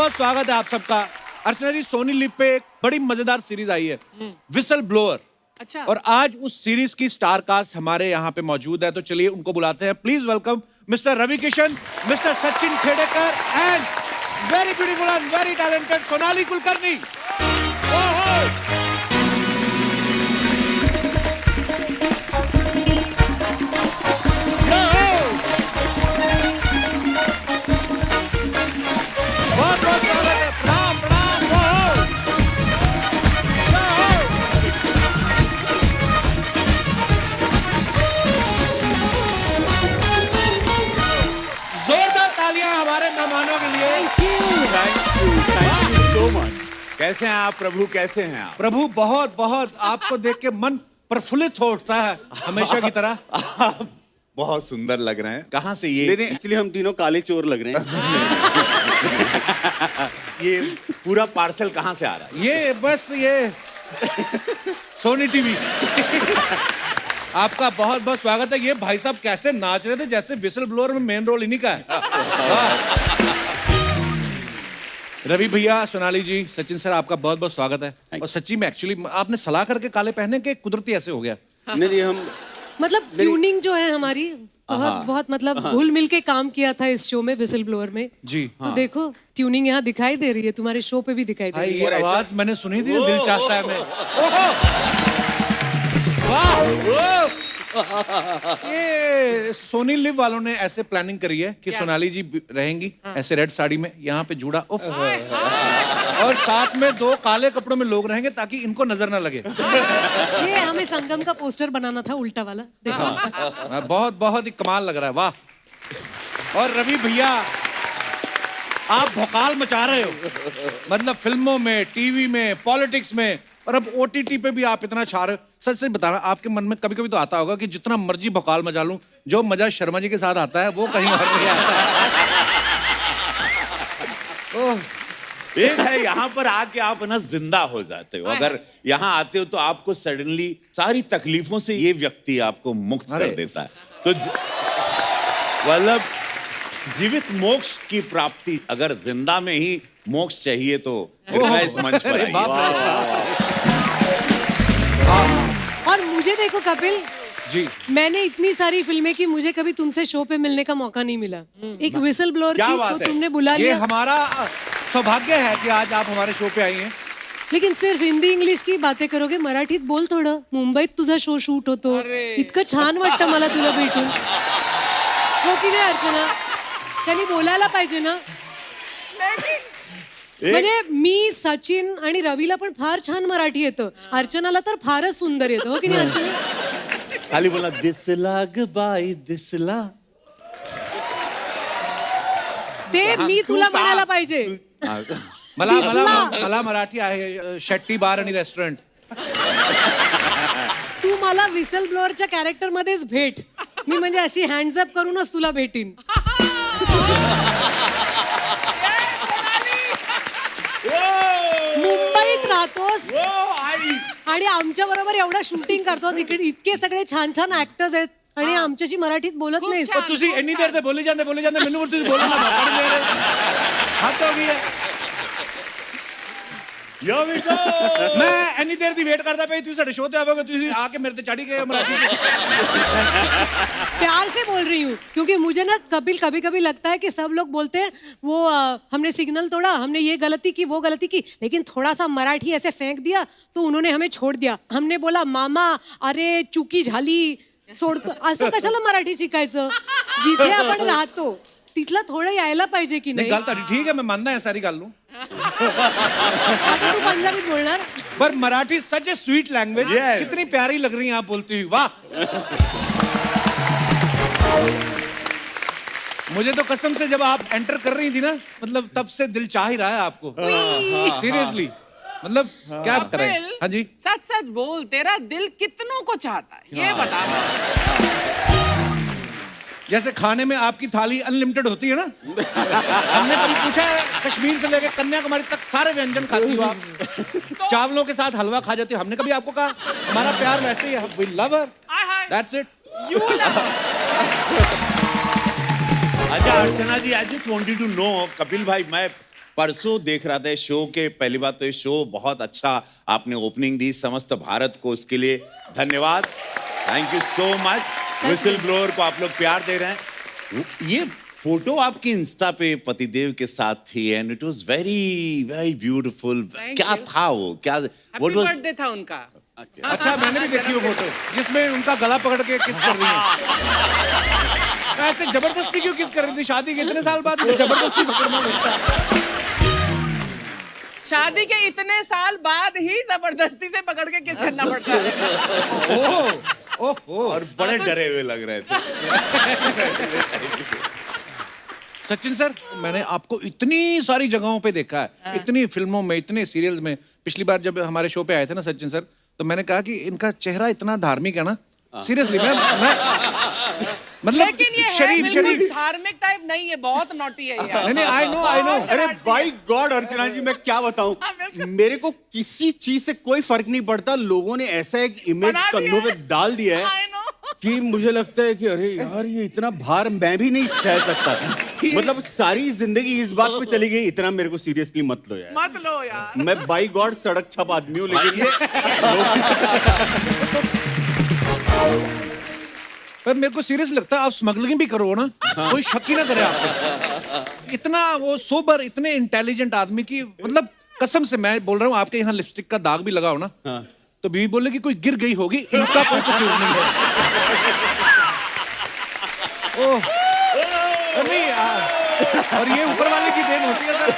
बहुत स्वागत है आप सबका। अर्चना जी, सोनी लिव पे एक बड़ी मजेदार सीरीज आई है, विसल ब्लोअर। अच्छा। और आज उस सीरीज की स्टार कास्ट हमारे यहाँ पे मौजूद है, तो चलिए उनको बुलाते हैं। Please welcome mister Ravi Kishan, mister Sachin Khedekar and very beautiful and very talented Sonali Kulkarni. बहुत बहुत स्वागत है। प्रणाम प्रणाम। जोरदार तालियां हमारे मेहमानों के लिए। Thank you so much. कैसे हैं आप प्रभु, कैसे हैं आप? प्रभु बहुत बहुत आपको देख के मन प्रफुल्लित हो उठता है हमेशा की तरह। आप बहुत सुंदर लग रहे हैं। कहाँ से ये? नहीं, एक्चुअली हम तीनों काले चोर लग रहे हैं। ये पूरा पार्सल कहाँ से आ रहा है? ये बस ये सोनी टीवी। आपका बहुत बहुत स्वागत है। ये भाई साहब कैसे नाच रहे थे जैसे विसल ब्लोअर में मेन रोल इन्हीं का है। वाह। रवि भैया, सोनाली जी, सचिन सर, आपका बहुत बहुत स्वागत है। और सच्ची में एक्चुअली आपने सलाह करके काले पहने के कुदरती ऐसे हो गया। नहीं हम मतलब ट्यूनिंग जो है हमारी बहुत बहुत मतलब घुल मिल के काम किया था इस शो में, विसल ब्लोअर में जी। तो देखो ट्यूनिंग यहाँ दिखाई दे रही है, तुम्हारे शो पे भी दिखाई दे भाई रही ये आवाज मैंने सुनी थी ना, दिल चाहता है मैं। वाह। ये सोनी लिव वालों ने ऐसे प्लानिंग करी है कि सोनाली जी रहेंगी ऐसे रेड साड़ी में, यहाँ पे जूड़ा उफ, और साथ में दो काले कपड़ों में लोग रहेंगे ताकि इनको नजर ना लगे। है। ये हमें संगम का पोस्टर बनाना था उल्टा वाला, देखो। बहुत बहुत ही कमाल लग रहा है। वाह। और रवि भैया, आप भौकाल मचा रहे हो, मतलब फिल्मों में, टीवी में, पॉलिटिक्स में, और अब ओटीटी पे भी आप इतना छा रहे हो। सच सच बताना, आपके मन में कभी कभी तो आता होगा कि जितना मर्जी भौकाल मचा लूं, जो मजा शर्मा जी के साथ आता है वो कहीं और नहीं आता। एक है यहाँ पर आके आप ना जिंदा हो जाते हो। अगर यहाँ आते हो तो आपको सडनली सारी तकलीफों से ये व्यक्ति आपको मुक्त कर देता है। तो मतलब जीवित मोक्ष की प्राप्ति, अगर जिंदा में ही मोक्ष चाहिए तो कृपया इस मंच पर आइए। और मुझे देखो कपिल जी, मैंने इतनी सारी फिल्में की, मुझे कभी तुमसे शो पे मिलने का मौका नहीं मिला। एक विसल ब्लोअर क्या की बात तो है? तुमने बुला ये लिया, हमारा सौभाग्य है कि आज आप हमारे शो पे आई हैं। लेकिन सिर्फ हिंदी इंग्लिश की बातें करोगे, मराठीत बोल थोडं। मुंबईत तुझा शो शूट होतो, इतकं छान वाटतं मला तुला भेटून, हो की नाही अर्चना? त्यांनी बोलायला पाहिजे ना. म्हणजे मी, सचिन आणि रवीला पण फार छान मराठी येतं, अर्चनाला तर फारच सुंदर येतं, हो की नाही अर्चना? खाली बोला दिसला ग बाई दिसला. ते मी तुला म्हणायला पाहिजे. मला मला मला मराठी आहे, शेट्टी बार आणि रेस्टॉरंट. तू मला विसल ब्लोअरच्या कॅरेक्टर मध्येच भेट, मी म्हणजे अशी हँड्स अप करूनच तुला भेटीन. मुंबईत राहतोस आणि आमच्या बरोबर एवढं शूटिंग करतोस, इकडे इतके सगळे छान छान ऍक्टर्स आहेत आणि आमच्याशी मराठीत बोलत नाहीस. तो तुझी ਇੰਨੀ ਦੇਰ ਤੇ ਬੋਲੀ ਜਾਂਦੇ ਮੈਨੂੰ ਤੁਸੀਂ ਬੋਲਣਾ ਨਾ ਪੜ ਮੇਰੇ ਹੱਥ ਹੋ ਗਈ ਹੈ। ਮੈਂ ਇੰਨੀ ਦੇਰ ਦੀ ਵੇਟ ਕਰਦਾ ਪਿਆ, ਤੁਸੀਂ ਸਾਡੇ ਸ਼ੋਅ ਤੇ ਆਵੋਗੇ, ਤੁਸੀਂ ਆ ਕੇ ਮੇਰੇ ਤੇ ਚੜੀ गए मराठी में। प्यार से बोल रही हूँ क्योंकि मुझे ना कपिल कभी कभी लगता है कि सब लोग बोलते हैं वो हमने सिग्नल तोड़ा, हमने ये गलती की, वो गलती की, लेकिन थोड़ा सा मराठी ऐसे फेंक दिया तो उन्होंने हमें छोड़ दिया. हमने बोला मामा अरे चुकी झाली सोडतो, असं कशाला मराठी शिकायचं? जिथे आपण राहतो तिथला थोडं यायला पाहिजे की नहीं नाही? गल तो ठीक है, मैं मानना है सारी गल नू, आता तू पंजाबीत बोलणार? पर मराठी सच ए स्वीट लैंग्वेज। Yes. कितनी प्यारी लग रही हैं आप बोलती हुई। वाह। मुझे तो कसम से जब आप एंटर कर रही थी ना, मतलब तब से दिल चाह ही रहा है आपको, सीरियसली। मतलब क्या करें? हाँ जी, सच सच बोल, तेरा दिल कितनों को चाहता है ये बता। जैसे खाने में आपकी थाली अनलिमिटेड होती है ना, हमने कभी पूछा है, कश्मीर से लेकर कन्याकुमारी तक सारे व्यंजन खाती हो आप, चावलों के साथ हलवा खा जाती हो, हमने कभी आपको कहा हमारा प्यार वैसे ही है, we love her, that's it. अच्छा Archana ji, I just wanted to know, Kapil भाई, मैं परसों देख रहा था शो के। पहली बात तो ये शो बहुत अच्छा आपने ओपनिंग दी समस्त भारत को, उसके लिए धन्यवाद। Thank you so much. Whistle blower को आप लोग प्यार दे रहे हैं। ये फोटो आपकी इंस्टा पे पतिदेव के साथ थी and it was very very beautiful. क्या you. था वो, क्या हैप्पी बर्थडे था उनका। अच्छा, मैंने भी देखी वो फोटो जिसमें उनका गला पकड़ के किस कर रही है। ऐसे जबरदस्ती क्यों किस कर रही थी? शादी के इतने साल बाद जबरदस्ती पकड़ना होता है। शादी के इतने साल बाद ही जबरदस्ती से पकड़ के किस करना पड़ता है। ओह ओह। और बड़े डरे हुए लग रहे थे। सचिन सर, मैंने आपको इतनी सारी जगहों पे देखा है, इतनी फिल्मों में, इतने सीरियल्स में। पिछली बार जब हमारे शो पे आए थे ना सचिन सर, तो मैंने कहा कि इनका चेहरा इतना धार्मिक है ना। सीरियसली मैं मतलब लेकिन ये शरीफ है बिल्कुल शरीफ। धार्मिक टाइप नहीं है, बहुत नॉटी है यार। नहीं आई नो आई नो। अरे बाई गॉड अर्चना जी, मैं क्या बताऊं, हाँ, बिल्कुल। मेरे को किसी चीज से कोई फर्क नहीं पड़ता। लोगों ने ऐसा एक इमेज बना दिया कन्नों पे है। डाल दिया है I know। कि मुझे लगता है कि अरे यार ये इतना भार मैं भी नहीं सह सकता। मतलब सारी जिंदगी इस बात पे चली गई। इतना मेरे को सीरियसली मत लो यार। मत लो यार। मैं बाई गॉड सड़क छप आदमी हूँ, लेकिन ये पर मेरे को सीरियस लगता है आप स्मगलिंग भी करो ना, कोई शक ही ना करे आप पे। इतना वो सोबर, इतने इंटेलिजेंट आदमी की, मतलब कसम से मैं बोल रहा हूँ, आपके यहाँ लिपस्टिक का दाग भी लगा हो ना, तो बीवी बोले कि कोई गिर गई होगी, इनका कोई कसूर नहीं है। ओह नहीं और ये ऊपर वाले की देन होती है सर।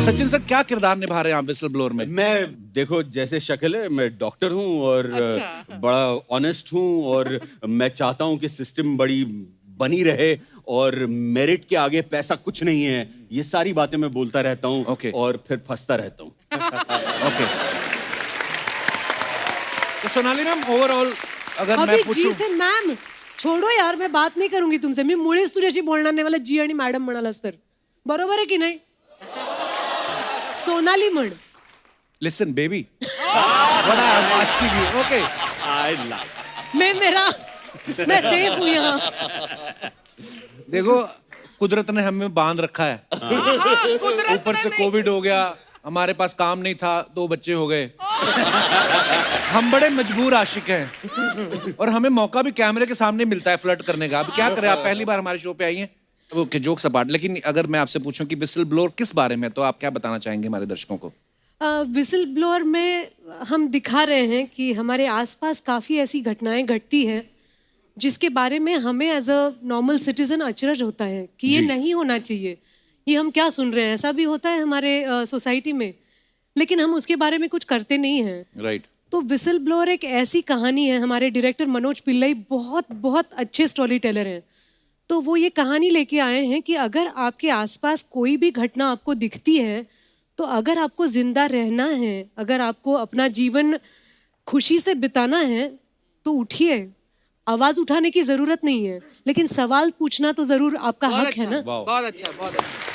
सचिन सर, क्या किरदार निभा रहे हैं आप विसल ब्लोअर में? मैं देखो जैसे शक्ल है, मैं डॉक्टर हूँ और अच्छा। बड़ा ऑनेस्ट हूँ और मैं चाहता हूँ कि सिस्टम बड़ी बनी रहे और मेरिट के आगे पैसा कुछ नहीं है। ये सारी बातें मैं बोलता रहता हूँ Okay. और फिर फंसता रहता हूँ। ओके। तो सोनाली मैम, ओवरऑल अगर मैं अभी पूछूं, जी से मॅम छोडो यार, मैं बात नाही करूंगी तुमसे. मी मुळीच तुझ्याशी बोलणार नाही. मला जी आणि मॅडम म्हणालास तर बरोबर आहे की नाही? सोनाली म्हण. Listen baby, what I am asking you, okay? I love. मैं सेफ हूँ यहाँ. देखो, कुदरत ने हमें बांध रखा है. ऊपर से कोविड हो गया, हमारे पास काम नहीं था, 2 बच्चे हो गए. हम बड़े मजबूर आशिक हैं और हमें मौका भी कैमरे के सामने मिलता है फ्लर्ट करने का. अब क्या करें, आप पहली बार हमारे शो पे आई हैं. ओके, जोक्स अपार्ट, लेकिन अगर मैं आपसे पूछूं कि विसल ब्लोअर किस बारे में, तो आप क्या बताना चाहेंगे हमारे दर्शकों को? विसल ब्लोअर में हम दिखा रहे हैं कि हमारे आसपास काफ़ी ऐसी घटनाएं घटती हैं जिसके बारे में हमें एज अ नॉर्मल सिटीजन अचरज होता है कि ये नहीं होना चाहिए. ये हम क्या सुन रहे हैं, ऐसा भी होता है हमारे सोसाइटी में, लेकिन हम उसके बारे में कुछ करते नहीं हैं. राइट. तो विसल ब्लोअर एक ऐसी कहानी है. हमारे डायरेक्टर मनोज पिल्लई बहुत बहुत अच्छे स्टोरी टेलर हैं. तो वो ये कहानी लेके आए हैं कि अगर आपके आसपास कोई भी घटना आपको दिखती है, तो अगर आपको जिंदा रहना है, अगर आपको अपना जीवन खुशी से बिताना है, तो उठिए. आवाज उठाने की जरूरत नहीं है, लेकिन सवाल पूछना तो जरूर आपका हक है ना. बहुत अच्छा, बहुत अच्छा.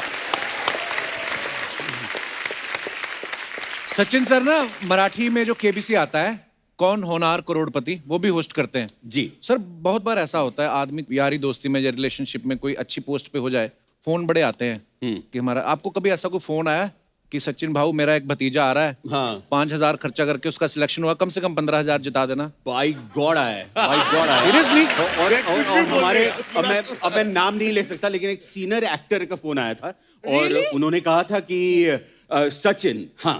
सचिन सर ना मराठी में जो केबीसी आता है, कौन होनार करोड़पति, वो भी होस्ट करते हैं. जी सर, बहुत बार ऐसा होता है, आदमी यारी दोस्ती में या रिलेशनशिप में कोई अच्छी पोस्ट पे हो जाए, फोन बड़े आते हैं कि हमारा. आपको कभी ऐसा कोई फोन आया कि सचिन भाऊ, मेरा एक भतीजा आ रहा है, हाँ. 5,000 खर्चा करके उसका सिलेक्शन हुआ, कम से कम 15,000 जिता देना. बाई गॉड आया, बाई गॉड आया. सीरियसली? और हमारे, अब मैं नाम नहीं ले सकता, लेकिन एक सीनियर एक्टर का फोन आया था और उन्होंने कहा था कि सचिन, हाँ,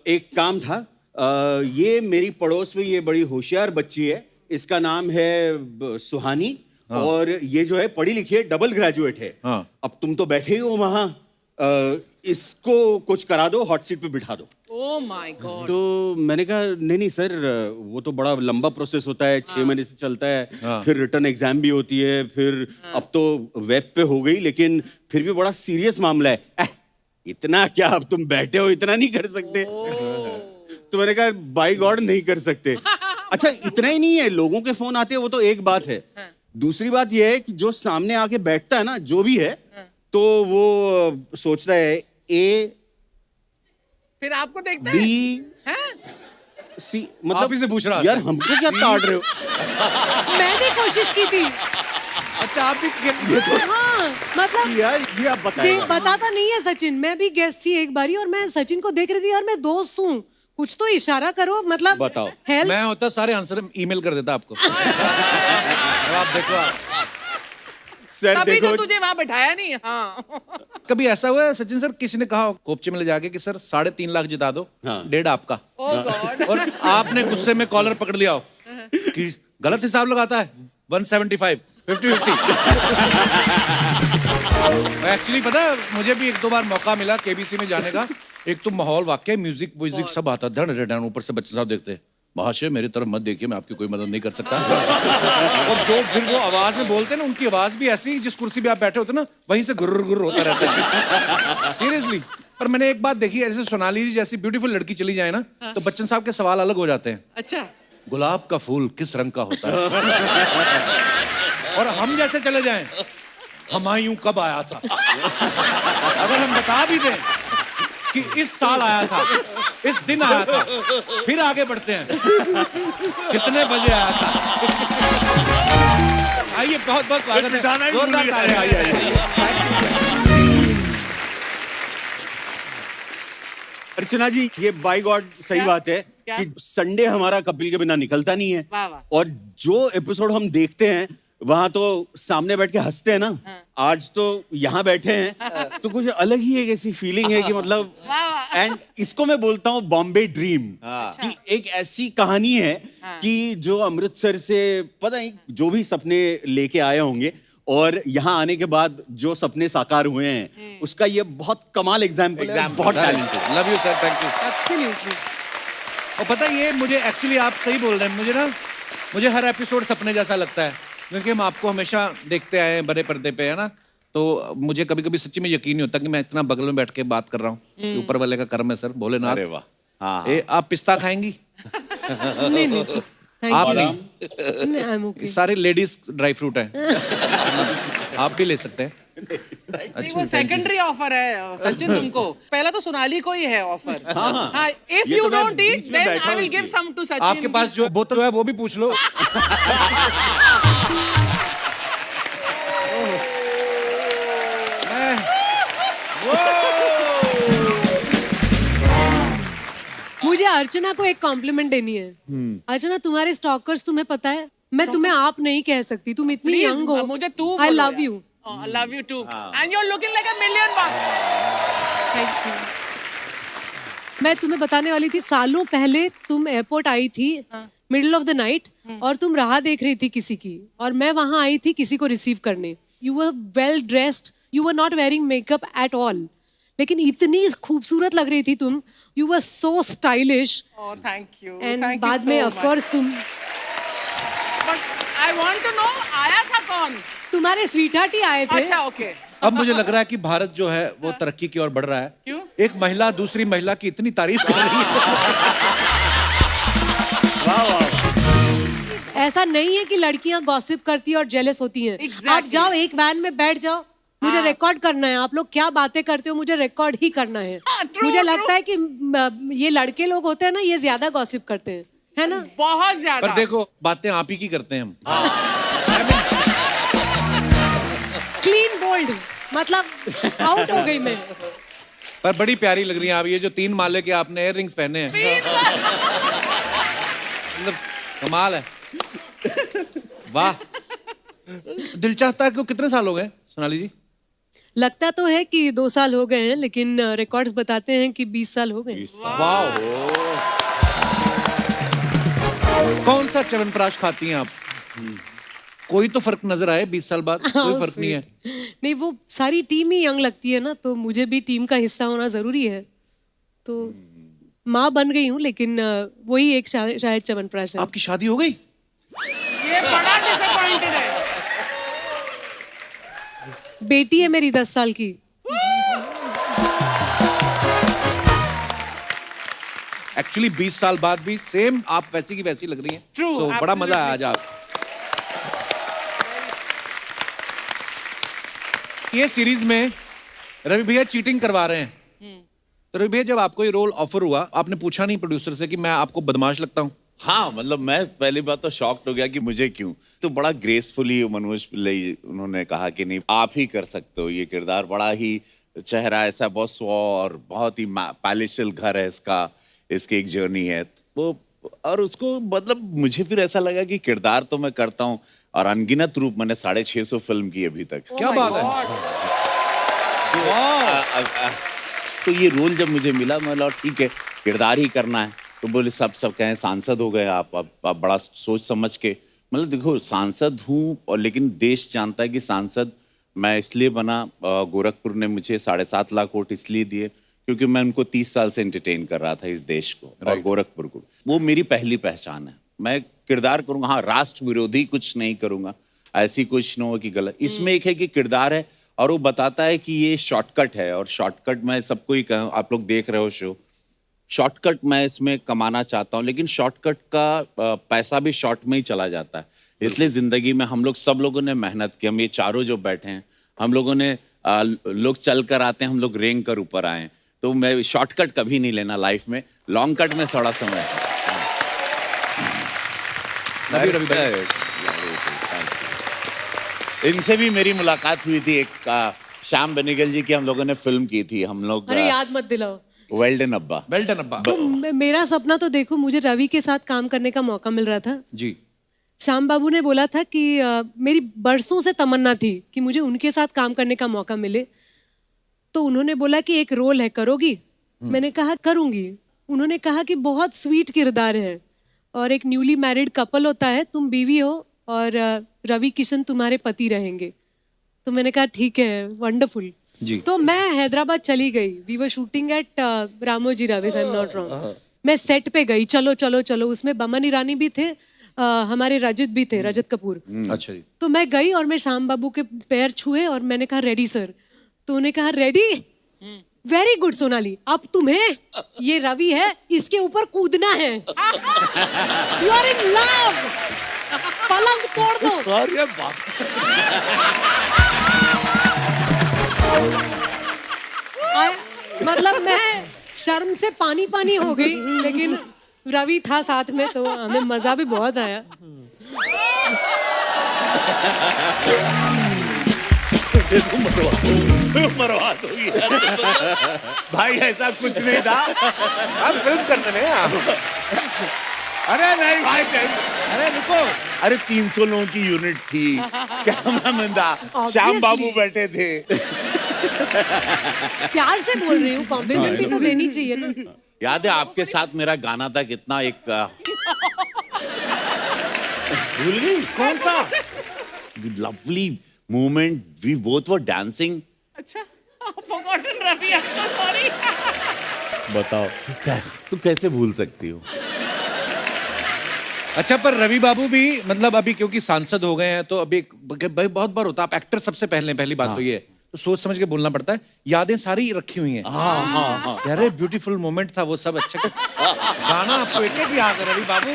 एक काम था, ये मेरी पड़ोस में ये बड़ी होशियार बच्ची है, इसका नाम है सुहानी. हाँ. और ये जो है पढ़ी लिखी है, डबल ग्रेजुएट है. हाँ. अब तुम तो बैठे ही हो वहां, इसको कुछ करा दो, हॉट सीट पे बिठा दो. Oh my God. तो मैंने कहा नहीं सर, वो तो बड़ा लंबा प्रोसेस होता है, 6 महीने से चलता है. हाँ. फिर रिटर्न एग्जाम भी होती है, फिर अब तो वेब पे हो गई, लेकिन फिर भी बड़ा सीरियस मामला है. इतना क्या, अब तुम बैठे हो, इतना नहीं कर सकते? तो मैंने कहा बाय गॉड नहीं कर सकते. अच्छा, इतना ही नहीं है, लोगों के फोन आते हैं, वो तो एक बात है. दूसरी बात यह है कि जो सामने आके बैठता है ना, जो भी है, तो वो सोचता है ए, फिर आपको देखते हैं? बी, हैं? सी. आप मतलब ही से पूछ रहा यार, हमको क्या काट रहे हो? मैंने कोशिश की थी. अच्छा आप भी हाँ मतलब यार ये आप बताइए। बताता नहीं है सचिन। मैं भी गेस्ट थी एक बारी और मैं सचिन को देख रही थी और मैं दोस्त हूँ, कुछ तो इशारा करो मतलब। बताओ। हेल्प। मैं होता सारे आंसर ईमेल कर देता आपको। अब आप देखो सर तभी देखो, तो तुझे वहां बैठाया नहीं। हाँ कभी ऐसा हुआ है सचिन सर किसी ने कहा कोपचे में ले जाके कि सर 3.5 लाख जिता दो, हाँ। 1.5 आपका, ओ गॉड। और आपने गुस्से में कॉलर पकड़ लिया हो कि गलत हिसाब लगाता है 175 50-50। एक्चुअली पता है मुझे भी 1-2 बार मौका मिला केबीसी में जाने का। एक तो माहौल वाकई म्यूजिक व्यूजिक सब आता, धड़ ऊपर से बच्चे साहब देखते महाशय मेरी तरफ मत देखिए, मैं आपकी कोई मदद नहीं कर सकता। और जो फिर वो आवाज में बोलते हैं ना, उनकी आवाज भी ऐसी जिस कुर्सी पे आप बैठे होते ना वहीं से गुर्र गुर्र होता रहता है। सीरियसली। पर मैंने एक बात देखी, ऐसे सोनाली जी जैसी ब्यूटीफुल लड़की चली जाए ना तो बच्चन साहब के सवाल अलग हो जाते हैं। अच्छा। गुलाब का फूल किस रंग का होता है? और हम जैसे चले जाएं, हुमायूं कब आया था? अगर हम बता भी दें कि इस साल आया था, इस दिन आया था, फिर आगे बढ़ते हैं कितने बजे आया था। आइए बहुत बहुत स्वागत है, जोरदार तालियां। अर्चना जी ये बाय गॉड सही क्या? बात है क्या? कि संडे हमारा कपिल के बिना निकलता नहीं है। वाह, वाह। और जो एपिसोड हम देखते हैं वहां तो सामने बैठ के हंसते हैं ना। आज तो यहाँ बैठे हैं तो कुछ अलग ही एक ऐसी फीलिंग है कि मतलब, एंड इसको मैं बोलता हूँ बॉम्बे ड्रीम, कि एक ऐसी कहानी है कि जो अमृतसर से पता नहीं जो भी सपने लेके आए होंगे और यहाँ आने के बाद जो सपने साकार हुए हैं उसका ये बहुत कमाल एग्जाम्पल है। बहुत talented. Love you sir, thank you. Absolutely. और पता है ये मुझे एक्चुअली आप सही बोल रहे हैं, मुझे हर एपिसोड सपने जैसा लगता है क्योंकि हम आपको हमेशा देखते आए हैं बड़े पर्दे पे, है ना। तो मुझे कभी कभी सच्ची में यकीन नहीं होता कि मैं इतना बगल में बैठ के बात कर रहा हूँ। ऊपर वाले का कर्म है सर, भोलेनाथ। अरे वाह। हाँ आप पिस्ता खाएंगी? नहीं नहीं ठीक, थैंक आप यू। नहीं, आई एम ओके। सारे लेडीज ड्राई फ्रूट हैं। आप भी ले सकते हैं। नहीं, वो सेकेंडरी ऑफर है सचिन तुमको। पहला तो सोनाली को ही है ऑफर। हाँ, इफ ये यू तो मैं डोंट ईट बीच में देन बैठा आई विल हूँ गिव इसलिए। सम टू सचिन। आपके पास जो बोतल है वो भी पूछ लो। मुझे अर्चना को एक कॉम्प्लीमेंट देनी है। अर्चना तुम्हारे स्टॉकर्स तुम्हें पता है, मैं तुम्हें आप नहीं कह सकती, तुम इतनी Please, यंग हो। मुझे तू आई बोलो लव यार। You. I love you too. And you're looking like $1,000,000. Thank you. मैं तुम्हें बताने वाली थी, सालों पहले तुम एयरपोर्ट आई थी मिडिल ऑफ द नाइट और तुम राह देख रही थी किसी की, और मैं वहां आई थी किसी को रिसीव करने। You were well dressed, you were not wearing makeup at all, लेकिन इतनी खूबसूरत लग रही थी तुम। You were so stylish. Oh, thank you. And Thank you बाद so में much. ऑफ कोर्स तुम, But I want to know, आया था कौन? तुम्हारे स्वीटहार्ट ही आए थे। अच्छा, okay. अब मुझे लग रहा है कि भारत जो है वो तरक्की की ओर बढ़ रहा है। क्यों? एक महिला दूसरी महिला की इतनी तारीफ कर रही है। ऐसा नहीं है कि लड़कियां गॉसिप करती हैं और जेलस होती हैं। Exactly. आप जाओ एक वैन में बैठ जाओ, मुझे रिकॉर्ड करना है। आप लोग क्या बातें करते हो मुझे रिकॉर्ड ही करना है। true, मुझे true. लगता है कि ये लड़के लोग होते हैं ना, ये ज्यादा गॉसिप करते हैं, है ना। बहुत ज्यादा। पर देखो बातें आप ही की करते हैं हम। क्लीन बोल्ड, मतलब आउट हो गई मैं। पर बड़ी प्यारी लग रही हैं आप। ये जो 3 माले के आपने इयर रिंग्स पहने हैं, मतलब कमाल है। वाह। दिल चाहता है कि कितने साल हो गए सोनाली जी? लगता तो है कि 2 साल हो गए हैं, लेकिन रिकॉर्ड्स बताते हैं कि 20 साल हो गए। वाह। कौन सा च्यवनप्राश खाती हैं आप? कोई तो फर्क नजर आए 20 साल बाद? कोई फर्क नहीं है। नहीं, वो सारी टीम ही यंग लगती है ना, तो मुझे भी टीम का हिस्सा होना जरूरी है। तो माँ बन गई हूँ, लेकिन वही एक शायद च्यवनप्राश है। आपकी शादी हो गई? ये बड़ा डिसअपॉइंटेड है। बेटी है मेरी 10 साल की। एक्चुअली 20 साल बाद भी सेम आप वैसी की वैसी लग रही हैं। True, तो बड़ा मजा आया आज absolutely आप। ये सीरीज में रवि भैया चीटिंग करवा रहे हैं। तो रवि भैया जब आपको ये रोल ऑफर हुआ, आपने पूछा नहीं प्रोड्यूसर से कि मैं आपको बदमाश लगता हूँ? हाँ मतलब मैं पहली बात तो शॉक्ड हो गया कि मुझे क्यों, तो बड़ा ग्रेसफुली मनोज पिल्लई उन्होंने कहा कि नहीं आप ही कर सकते हो ये किरदार, बड़ा ही चेहरा ऐसा बहुत स्व और बहुत ही पैलेशियल घर है इसका, इसकी एक जर्नी है वो, और उसको मतलब मुझे फिर ऐसा लगा कि किरदार तो मैं करता हूँ और अनगिनत रूप मैंने 650 फिल्म की अभी तक। क्या बात है। तो ये रोल जब मुझे मिला मैं बोला ठीक है किरदार ही करना है, तो बोले सब कहें सांसद हो गए आप, अब बड़ा सोच समझ के, मतलब देखो सांसद हूँ और लेकिन देश जानता है कि सांसद मैं इसलिए बना, गोरखपुर ने मुझे 7.5 लाख वोट इसलिए दिए क्योंकि मैं उनको 30 साल से एंटरटेन कर रहा था इस देश को और गोरखपुर को, वो मेरी पहली पहचान है। मैं किरदार करूंगा, हाँ राष्ट्र विरोधी कुछ नहीं करूंगा, ऐसी कुछ न हो कि गलत, इसमें एक है कि किरदार है और वो बताता है कि ये शॉर्टकट है, और शॉर्टकट मैं सबको ही कहूँ, आप लोग देख रहे हो शो, शॉर्टकट मैं इसमें कमाना चाहता हूँ लेकिन शॉर्टकट का पैसा भी शॉर्ट में ही चला जाता है, इसलिए जिंदगी में हम लोग सब लोगों ने मेहनत की, हम ये चारों जो बैठे हैं हम लोगों ने लोग चल कर आते हैं, हम लोग रेंग कर ऊपर आए हैं, तो मैं शॉर्टकट कभी नहीं लेना लाइफ में, लॉन्ग कट में थोड़ा समय है। इनसे भी मेरी मुलाकात हुई थी, एक श्याम बेनेगल जी की हम लोगों ने फिल्म की थी, हम लोग अरे याद मत दिलाओ। वेल्डन अब्बा। वेल्डन अब्बा। तो मेरा सपना तो देखो, मुझे रवि के साथ काम करने का मौका मिल रहा था। जी। श्याम बाबू ने बोला था कि मेरी बरसों से तमन्ना थी कि मुझे उनके साथ काम करने का मौका मिले, तो उन्होंने बोला कि एक रोल है, करोगी? मैंने कहा करूंगी। उन्होंने कहा कि बहुत स्वीट किरदार है और एक न्यूली मैरिड कपल होता है, तुम बीवी हो और रवि किशन तुम्हारे पति रहेंगे। तो मैंने कहा ठीक है, वंडरफुल। तो मैं हैदराबाद चली गई, we were shooting at Ramoji Rao, if I am not wrong. मैं सेट पे गई, चलो चलो चलो, उसमें बमन ईरानी भी थे, हमारे रजत भी थे, रजत कपूर। अच्छा जी। तो मैं गई और मैं श्याम बाबू के पैर छुए और मैंने कहा रेडी सर, तो उन्हें कहा रेडी, वेरी गुड सोनाली, अब तुम्हें ये रवि है इसके ऊपर कूदना है, यू आर इन लव, पलंग तोड़ दो। अरे बाप। मतलब मैं शर्म से पानी पानी हो गई, लेकिन रवि था साथ में तो हमें मजा भी बहुत आया। मरवा दो भाई, ऐसा कुछ नहीं था, हम फिल्म करने में अरे नहीं भाई, अरे रुको, अरे 300 लोगों की यूनिट थी, कैमरामैन था, श्याम बाबू बैठे थे। प्यार से बोल रही हूँ, कॉम्प्लीमेंट भी तो देनी चाहिए ना। याद है आपके साथ मेरा गाना था कितना, एक भूल गई कौन सा, lovely moment, we both were dancing. अच्छा, forgotten Ravi, I'm so sorry। बताओ तू कैसे भूल सकती हो। अच्छा, पर रवि बाबू भी मतलब अभी क्योंकि सांसद हो गए हैं तो अभी भाई बहुत बार होता है, आप एक्टर सबसे पहली बात तो ये है, तो सोच समझ के बोलना पड़ता है, यादें सारी रखी हुई हैं। हाँ। यार ब्यूटीफुल मोमेंट था वो सब, अच्छा गाना आपको एक एक याद है रवि बाबू।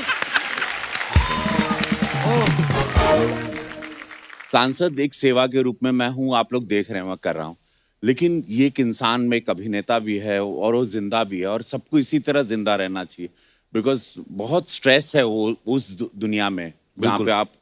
सांसद एक सेवा के रूप में मैं हूं, आप लोग देख रहे हैं मैं कर रहा हूं, लेकिन ये एक इंसान में एक अभिनेता भी है और वो जिंदा भी है, और सबको इसी तरह जिंदा रहना चाहिए, बिकॉज बहुत स्ट्रेस है वो उस दुनिया में जहाँ पे आप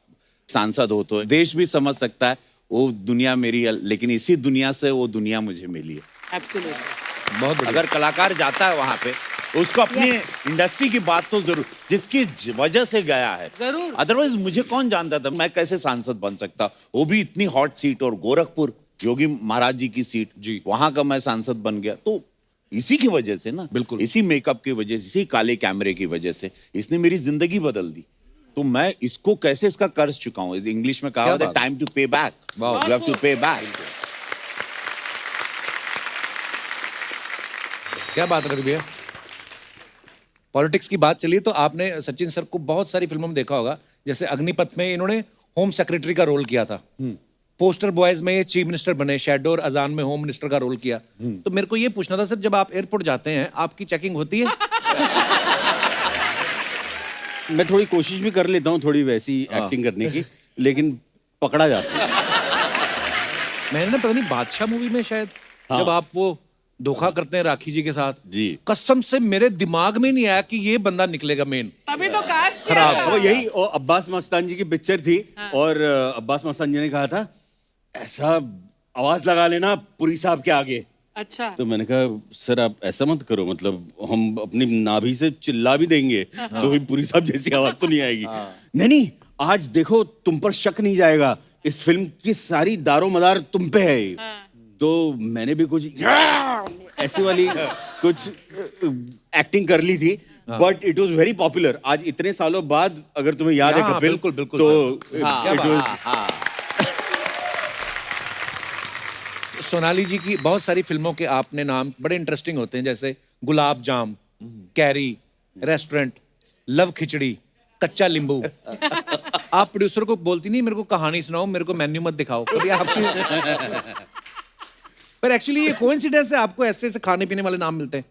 सांसद हो, तो देश भी समझ सकता है वो दुनिया मेरी है, लेकिन इसी दुनिया से वो दुनिया मुझे मिली है। Absolutely। बहुत अगर कलाकार जाता है वहां पे उसको अपनी इंडस्ट्री की बात तो जरूर, जिसकी वजह से गया है, जरूर। अदरवाइज मुझे कौन जानता था, मैं कैसे सांसद बन सकता, वो भी इतनी हॉट सीट, और गोरखपुर योगी महाराज जी की सीट, जी वहां का मैं सांसद बन गया, तो इसी की वजह से ना, बिल्कुल इसी मेकअप की वजह से, इसी काले कैमरे की वजह से इसने मेरी जिंदगी बदल दी, तो मैं इसको कैसे इसका कर्ज चुकाऊं। इंग्लिश में कहा है टाइम टू पे बैक, यू हैव टू पे बैक। क्या बात है रवि भैया। पॉलिटिक्स की बात चली तो आपने सचिन सर को बहुत सारी फिल्मों में देखा होगा, जैसे अग्निपथ में इन्होंने होम सेक्रेटरी का रोल किया था, पोस्टर बॉयज में ये चीफ मिनिस्टर बने, शेडो और अजान में होम मिनिस्टर का रोल किया। तो मेरे को ये पूछना था सर, जब आप एयरपोर्ट जाते हैं आपकी चेकिंग होती है? मैं थोड़ी कोशिश भी कर लेता हूँ थोड़ी वैसी एक्टिंग करने की, लेकिन पकड़ा जाता है। मैंने ना पता नहीं बादशाह मूवी में शायद जब आप वो धोखा करते हैं राखी जी के साथ जी। कसम से मेरे दिमाग में नहीं आया कि ये बंदा निकलेगा मेन। तभी तो कास्ट किया खराब। है। वो यही और अब्बास मस्तान जी की पिक्चर थी और अब्बास मस्तान जी ने कहा था ऐसा आवाज लगा लेना पुरी साहब के आगे। अच्छा तो मैंने कहा सर आप ऐसा मत करो, मतलब हम अपनी नाभि से चिल्ला भी देंगे तो भी पुरी साहब जैसी आवाज तो नहीं आएगी। नहीं नहीं, आज देखो तुम पर शक नहीं जाएगा, इस फिल्म की सारी दारो मदार तुम पे है। तो मैंने भी कुछ ऐसी वाली कुछ एक्टिंग कर ली थी, but it was very popular. आज इतने सालों बाद अगर तुम्हें याद है हाँ, कपिल, बिल्कुल, बिल्कुल, तो क्या it बात। was- सोनाली जी की बहुत सारी फिल्मों के आपने नाम बड़े इंटरेस्टिंग होते हैं, जैसे गुलाब जाम, कैरी, रेस्टोरेंट, लव खिचड़ी, कच्चा नींबू। आप प्रोड्यूसर को बोलती नहीं मेरे को कहानी सुनाओ, मेरे को मेन्यू मत दिखाओ कभी आपकी। पर एक्चुअली ये कोइंसिडेंस है, आपको ऐसे ऐसे खाने पीने वाले नाम मिलते हैं।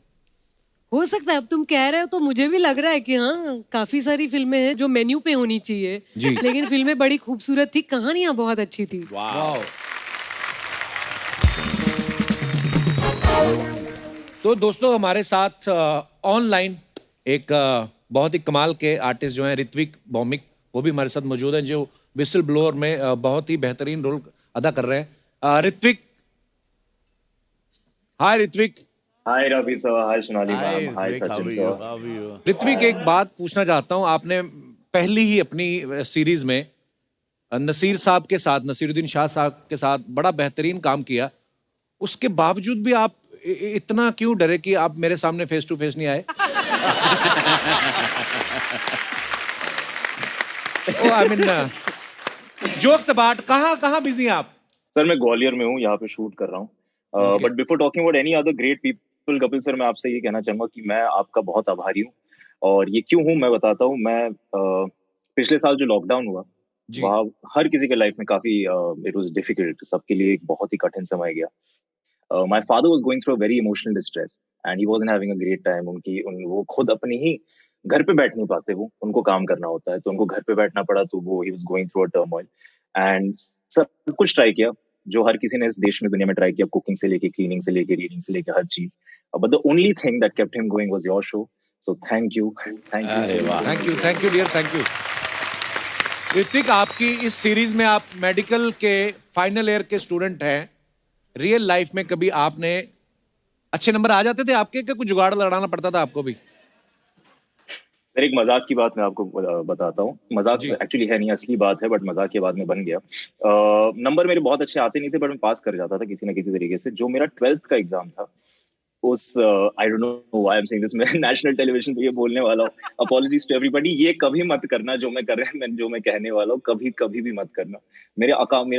हो सकता है, अब तुम कह रहे हो तो मुझे भी लग रहा है कि हाँ काफी सारी फिल्में हैं जो मेन्यू पे होनी चाहिए जी। लेकिन फिल्में बड़ी खूबसूरत थी, कहानियां बहुत अच्छी थी। वाओ। तो दोस्तों हमारे साथ ऑनलाइन एक बहुत ही कमाल के आर्टिस्ट जो हैं ऋत्विक भौमिक, वो भी हमारे साथ मौजूद हैं, जो विसल ब्लोअर में बहुत ही बेहतरीन रोल अदा कर रहे हैं। ऋत्विक, हाय ऋत्विक। हाय रवि सर, हाय सोनाली मैम, हाय सचिन सर। ऋत्विक, एक बात पूछना चाहता हूँ, आपने पहली ही अपनी सीरीज में नसीर साहब के साथ, नसीरुद्दीन शाह साहब के साथ बड़ा बेहतरीन काम किया, उसके बावजूद भी आप इतना क्यों डरे कि आप मेरे सामने फेस टू फेस नहीं आए? आई मीन जोक्स अबाउट, कहाँ बिजी हैं आप? सर मैं ग्वालियर में हूँ, यहाँ पे शूट कर रहा हूँ। But before talking about any other great people, Kapil sir, मैं आपसे ये कहना चाहूंगा कि मैं आपका बहुत आभारी हूँ। और ये क्यों हूँ मैं बताता हूँ। मैं पिछले साल जो लॉकडाउन हुआ, वहाँ हर किसी के लाइफ में काफी इट वाज डिफिकल्ट, सबके लिए एक बहुत ही कठिन समय गया। My father was going through a very emotional distress and he wasn't having a great time. वो खुद अपनी ही घर पे बैठ नहीं पाते, वो उनको काम करना होता है, तो उनको घर पे बैठना पड़ा, तो वो he was going through a turmoil and सब कुछ ट्राई किया जो हर किसी ने इस देश में, दुनिया में ट्राई किया, कुकिंग से लेके, क्लीनिंग से लेके, रीडिंग से लेके, हर चीज। But the only thing that kept him going was your show. So thank you thank you dear, thank you. Hrithik, आपकी इस सीरीज में आप मेडिकल के फाइनल ईयर के स्टूडेंट हैं। रियल लाइफ में कभी आपने अच्छे नंबर आ जाते थे आपके, क्या कुछ जुगाड़ लड़ाना पड़ता था आपको भी? सर एक मजाक की बात मैं आपको बताता हूँ। मजाक एक्चुअली है नहीं, असली बात है, बट मजाक के बाद में बन गया। नंबर मेरे बहुत अच्छे आते नहीं थे, बट मैं पास कर जाता था किसी ना किसी तरीके से। जो मेरा 12th का एग्जाम था, उस I don't know why I am saying this, मैं नेशनल टेलीविजन पे ये बोलने वाला हूँ, अपॉलॉजीज टू एवरीबॉडी, ये कभी मत करना जो मैं कर रहा हूँ, जो मैं कहने वाला हूँ, कभी भी मत करना। मेरा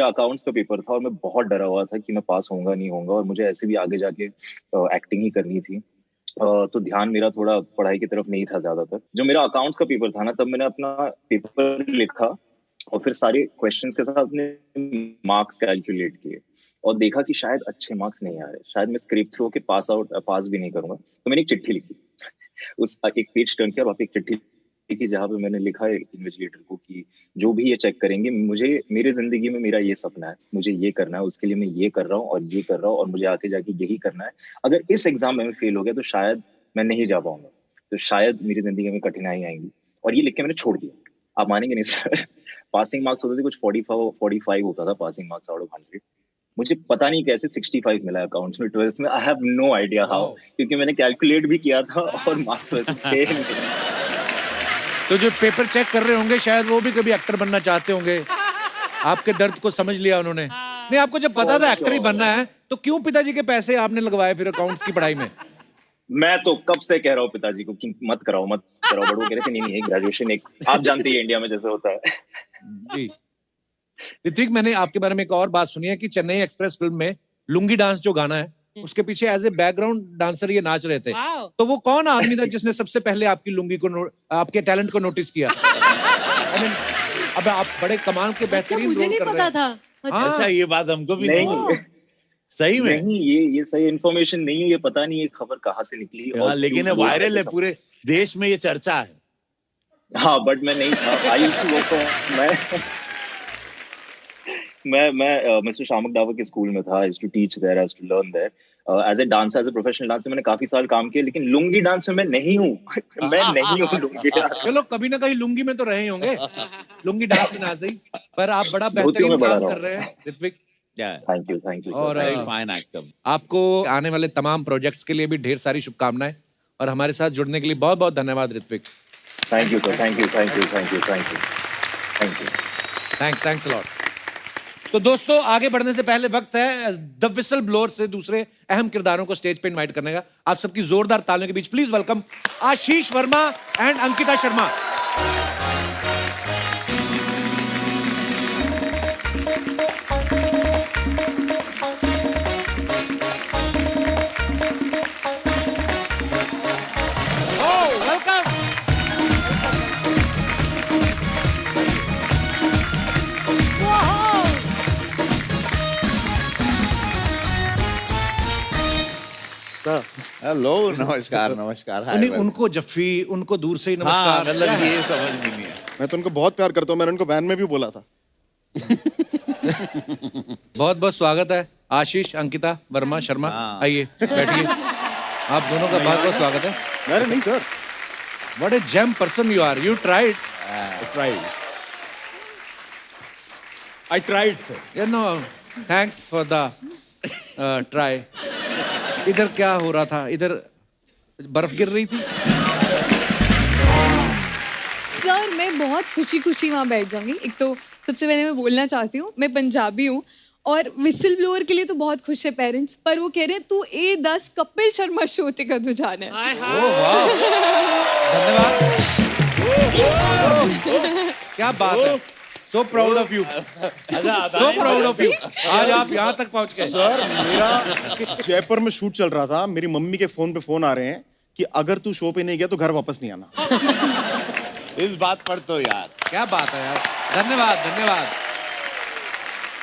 अकाउंट्स का पेपर था और मैं बहुत डरा हुआ था कि मैं पास होऊंगा नहीं होऊंगा, और मुझे ऐसे भी आगे जाके एक्टिंग ही करनी थी। तो ध्यान मेरा थोड़ा पढ़ाई की तरफ नहीं था ज्यादातर। जो मेरा अकाउंट्स का पेपर था ना, तब मैंने अपना पेपर लिखा और फिर सारे क्वेश्चंस के साथ अपने मार्क्स कैलकुलेट किए और देखा कि शायद अच्छे मार्क्स नहीं आ रहे, शायद मैं स्क्रिप्ट थ्रू के पास भी नहीं करूंगा। तो मैंने एक चिट्ठी लिखी, उस एक पेज टर्न किया और वहाँ पे एक चिट्ठी लिखी जहाँ पे मैंने लिखा है इन्वेस्टिगेटर को कि जो भी ये चेक करेंगे, मुझे मेरे जिंदगी में मेरा ये सपना है, मुझे ये करना है, उसके लिए मैं ये कर रहा हूँ और ये कर रहा हूँ और मुझे आगे जाके यही करना है। अगर इस एग्जाम में मैं फेल हो गया तो शायद मैं नहीं जा पाऊंगा, तो शायद मेरी जिंदगी में कठिनाई आएंगी। और ये लिख के मैंने छोड़ दिया। आप मानेंगे नहीं सर, पासिंग मार्क्स होते थे कुछ 45 होता था पासिंग मार्क्स आउट ऑफ 100। मुझे पता नहीं कैसे 65 मिला अकाउंट्स में 12th में। I have no idea how, क्योंकि मैंने कैलकुलेट भी किया था और मार्क्स वैसे थे नहीं। तो जो पेपर चेक कर रहे होंगे शायद वो भी कभी एक्टर बनना चाहते होंगे, आपके दर्द को समझ लिया उन्होंने। नहीं, आपको जब पता था एक्टर ही बनना है तो क्यों पिताजी के पैसे आपने लगवाए फिर अकाउंट्स की पढ़ाई में? मैं तो कब से कह रहा हूँ पिताजी को कि मत कराओ मत कराओ, बट वो कह रहे थे नहीं ग्रेजुएशन एक, आप जानते हैं इंडिया में जैसे होता है। जी ऋत्विक, मैंने आपके बारे में एक और बात सुनी है कि चेन्नई एक्सप्रेस फिल्म में लुंगी डांस जो गाना है उसके पीछे एज ए बैकग्राउंड डांसर ये नाच रहे थे। तो वो कौन आदमी था जिसने सबसे पहले आपकी लुंगी को आपके टैलेंट को नोटिस किया? I mean, अब आप बड़े कमाल के अच्छा, बेहतरीन मुझे रोल नहीं कर रहे पता हैं। था। हाँ। अच्छा, ये बात हमको भी नहीं नहीं सही में नहीं, ये सही इन्फॉर्मेशन नहीं है, ये पता नहीं ये खबर कहाँ से निकली। हाँ, लेकिन ये वायरल है, पूरे देश में ये चर्चा है। हाँ, बट मैं नहीं था। आई यूज्ड टू वर्क मैं मिस्टर शामक डावर के स्कूल में था। I used to teach there, I used to learn there. As a dancer, as a professional dancer मैंने काफी साल काम किया, लेकिन लुंगी डांस में मैं नहीं हूँ। मैं नहीं हूँ लुंगी डांस। चलो कभी ना कहीं लुंगी में तो रहे ही होंगे, लुंगी डांस में ना सही, पर आप बड़ा धोतियों बेहतरीन में बड़ा काम रहा कर रहे हैं ऋत्विक। थैंक यू और वेरी फाइन एक्टर। आपको आने वाले तमाम प्रोजेक्ट्स के लिए भी ढेर सारी शुभकामनाएं, और हमारे साथ जुड़ने के लिए बहुत बहुत धन्यवाद Hrithik. Thank you sir, thank you. Thanks a lot. तो दोस्तों आगे बढ़ने से पहले वक्त है द विसल ब्लोअर से दूसरे अहम किरदारों को स्टेज पे इनवाइट करने का। आप सबकी जोरदार तालियों के बीच please welcome Ashish Verma and Ankita Sharma. Hello, नमस्कार नमस्कार। हाय, उनको जफ्फी, उनको दूर से ही हाँ, नमस्कार। मतलब ये समझ में नहीं है। मैं तो उनको बहुत प्यार करता हूँ, मैंने उनको वैन में भी बोला था। बहुत बहुत स्वागत है आशीष, अंकिता वर्मा शर्मा, आइए बैठिए। आप दोनों का बहुत बहुत स्वागत है। अरे नहीं sir, what a gem person you are, you tried. I tried, sir. You know, thanks for the try. इधर क्या हो रहा था? इधर बर्फ गिर रही थी? सर मैं बहुत खुशी खुशी वहाँ बैठ जाऊंगी। एक तो सबसे पहले मैं बोलना चाहती हूँ, मैं पंजाबी हूँ और विसल ब्लोअर के लिए तो बहुत खुश है पेरेंट्स, पर वो कह रहे हैं तू A10 कपिल शर्मा शो ते कदों जाना है। धन्यवाद। क्या बात है, so proud of you, so proud of you। आज आप यहाँ तक पहुँच गए। सर मेरा जयपुर में शूट चल रहा था, मेरी मम्मी के फोन पे फोन आ रहे हैं कि अगर तू शो पे नहीं गया तो घर वापस नहीं आना। इस बात पर तो यार क्या बात है यार, धन्यवाद धन्यवाद।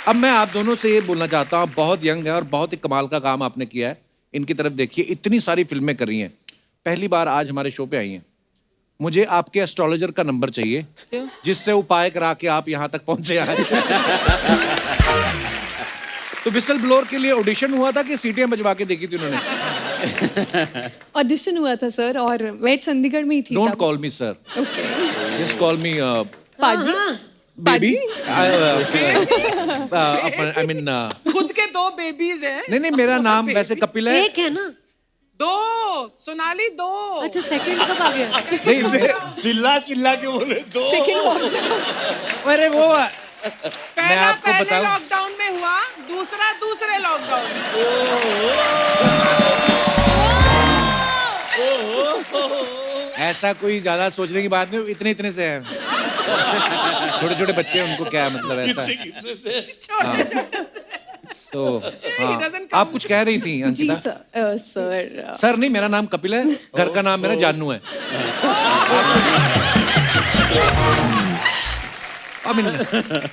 अब मैं आप दोनों से ये बोलना चाहता हूँ, बहुत यंग है और बहुत ही कमाल का काम आपने किया है। इनकी तरफ देखिए, इतनी सारी फिल्में करी हैं, पहली बार आज हमारे शो पे आई हैं। मुझे आपके एस्ट्रोलॉजर का नंबर चाहिए, जिससे उपाय करा के आप यहाँ तक पहुंचे आज। तो विसल ब्लोअर के लिए ऑडिशन हुआ था कि सीटियां बजवा के देखी थी उन्होंने? ऑडिशन हुआ था सर, और मैं चंडीगढ़ में ही थी। Don't call me sir, okay, just call मी पाजी। बेबी। पाजी आई मीन खुद के 2 बेबीज हैं। नहीं, मेरा नाम वैसे कपिल है। एक है ना? 2 सोनाली 2। अच्छा, सेकंड कब आ गया? नहीं, चिल्ला चिल्ला के बोले दो। Second lockdown. अरे वो पहला आपको पहले बताऊं? लॉकडाउन में हुआ, दूसरा दूसरे लॉकडाउन में। ऐसा कोई ज्यादा सोचने की बात नहीं, इतने इतने से हैं। छोटे छोटे बच्चे, उनको क्या मतलब ऐसा है। तो हाँ, आप कुछ कह रही थी जी अंकिता? सर सर नहीं, मेरा नाम कपिल है, घर का नाम मेरा जानू है।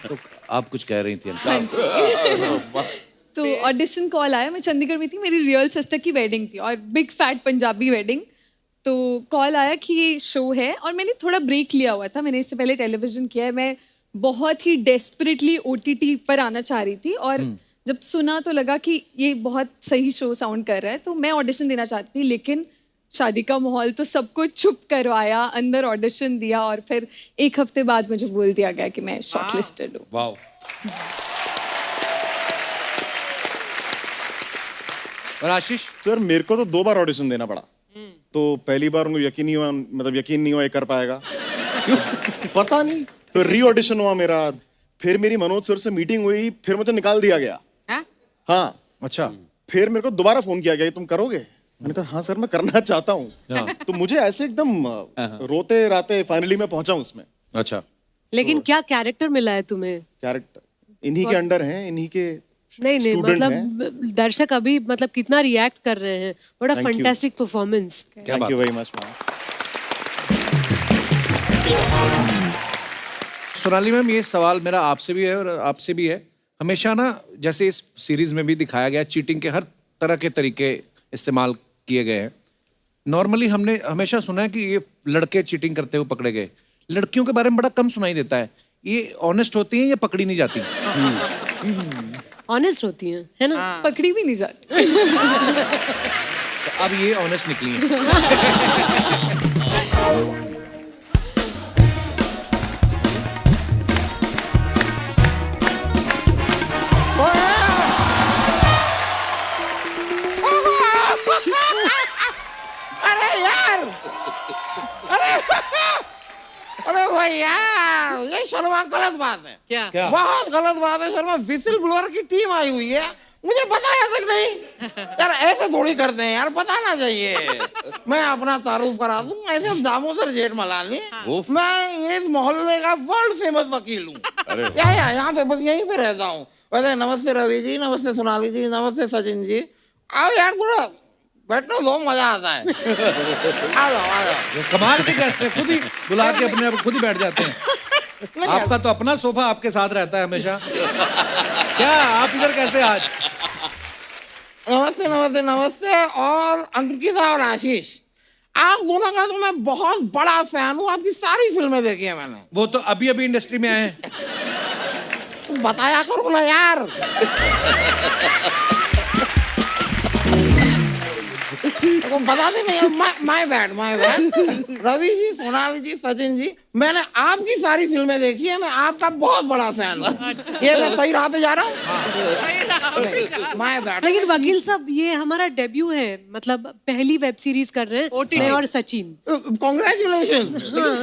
तो आप कुछ कह रही थी हाँ जी। तो ऑडिशन कॉल आया, मैं चंडीगढ़ में थी, मेरी रियल सिस्टर की वेडिंग थी और बिग फैट पंजाबी वेडिंग। तो कॉल आया कि ये शो है, और मैंने थोड़ा ब्रेक लिया हुआ था, मैंने इससे पहले टेलीविजन किया है। मैं बहुत ही डेस्परेटली OTT पर आना चाह रही थी, और जब सुना तो लगा कि ये बहुत सही शो साउंड कर रहा है, तो मैं ऑडिशन देना चाहती थी। लेकिन शादी का माहौल तो सब कुछ चुप करवाया, अंदर ऑडिशन दिया, और फिर 1 हफ्ते बाद मुझे बोल दिया गया कि मैं शॉर्टलिस्टेड हूँ। वाह। और आशीष? सर मेरे को तो 2 बार ऑडिशन देना पड़ा। तो पहली बार उनको यकीन नहीं हुआ, मतलब यकीन नहीं हुआ ये कर पाएगा। पता नहीं, फिर री ऑडिशन हुआ मेरा, फिर मेरी मनोज सर से मीटिंग हुई, फिर मुझे निकाल दिया गया। हाँ, अच्छा। फिर मेरे को दोबारा फोन किया गया, तुम करोगे? मैंने कहा हाँ सर मैं करना चाहता हूँ। तो मुझे ऐसे एकदम रोते राते फाइनली मैं पहुंचा हूँ उसमें। अच्छा, लेकिन क्या कैरेक्टर मिला है तुम्हें? कैरेक्टर इन्हीं के अंडर हैं, इन्हीं के नहीं student मतलब दर्शक अभी मतलब कितना रिएक्ट कर रहे हैं। बड़ा Thank you. Fantastic performance. Thank you very much ma'am. Sonali ma'am, ये सवाल मेरा आपसे भी है और आपसे भी है। हमेशा ना, जैसे इस सीरीज में भी दिखाया गया, चीटिंग के हर तरह के तरीके इस्तेमाल किए गए हैं। नॉर्मली हमने हमेशा सुना है कि ये लड़के चीटिंग करते हुए पकड़े गए, लड़कियों के बारे में बड़ा कम सुनाई देता है। ये ऑनेस्ट होती हैं या पकड़ी नहीं जाती? ऑनेस्ट होती हैं, है ना? पकड़ी भी नहीं जाती। अब ये ऑनेस्ट निकली है। अरे यार, अरे भाई यार, ये शर्मा गलत बात है। क्या बहुत गलत बात है शर्मा। विसिल ब्लोअर की टीम आई हुई है, मुझे बताया तक नहीं। यार ऐसे थोड़ी करते हैं यार, बताना चाहिए। मैं अपना तारुफ करा दूं, ऐसे दामोदर जेठमलानी, मैं इस मोहल्ले का वर्ल्ड फेमस वकील हूँ। यहाँ पे बस यहीं पे रहता हूँ। अरे नमस्ते रवि जी, नमस्ते सोनाली जी, नमस्ते सचिन जी। आओ यार, थोड़ा बैठना दो, मजा आता है। आ जाओ आ जाओ। कमाल के गेस्ट है, खुद ही बुला के अपने आप खुद ही बैठ जाते हैं। आपका तो अपना सोफा आपके साथ रहता है हमेशा। क्या आप इधर कैसे आज? नमस्ते नमस्ते नमस्ते। और अंकिता और आशीष, आप दोनों का तो मैं बहुत बड़ा फैन हूँ। आपकी सारी फिल्में देखी है मैंने। वो तो अभी अभी इंडस्ट्री में आए हैं। तुम बताया करो ना यार। तुम बताते नहीं। My bad my bad. Ravi ji, Sonali ji, Sachin ji, मैंने आपकी सारी फिल्में देखी है। मैं आपका बहुत बड़ा फैन हूँ। ये मैं सही राह पे जा रहा हूँ? My bad. लेकिन वकील साहब, ये हमारा डेब्यू है, मतलब पहली वेब सीरीज कर रहे हैं मैं और सचिन। कॉन्ग्रेचुलेशन।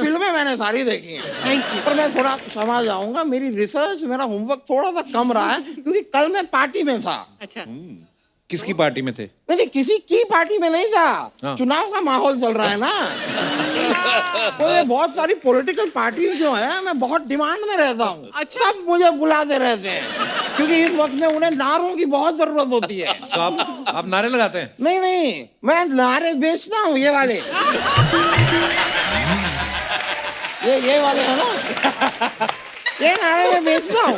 फिल्में मैंने सारी देखी हैं। Thank you. पर मैं थोड़ा क्षमा चाहूंगा, मेरी रिसर्च, मेरा होमवर्क थोड़ा सा कम रहा है, क्योंकि कल मैं पार्टी में था। अच्छा, किसकी पार्टी में थे? नहीं, किसी की पार्टी में नहीं था। हाँ। चुनाव का माहौल चल रहा है ना। तो ये बहुत सारी पॉलिटिकल पार्टीज जो है, मैं बहुत डिमांड में रहता हूँ। अच्छा। सब मुझे बुलाते रहते हैं, क्योंकि इस वक्त में उन्हें नारों की बहुत जरूरत होती है। तो आप नारे लगाते हैं? नहीं नहीं, मैं नारे बेचता हूँ, ये वाले। ये वाले है ना, ये नारे में बेचता हूँ।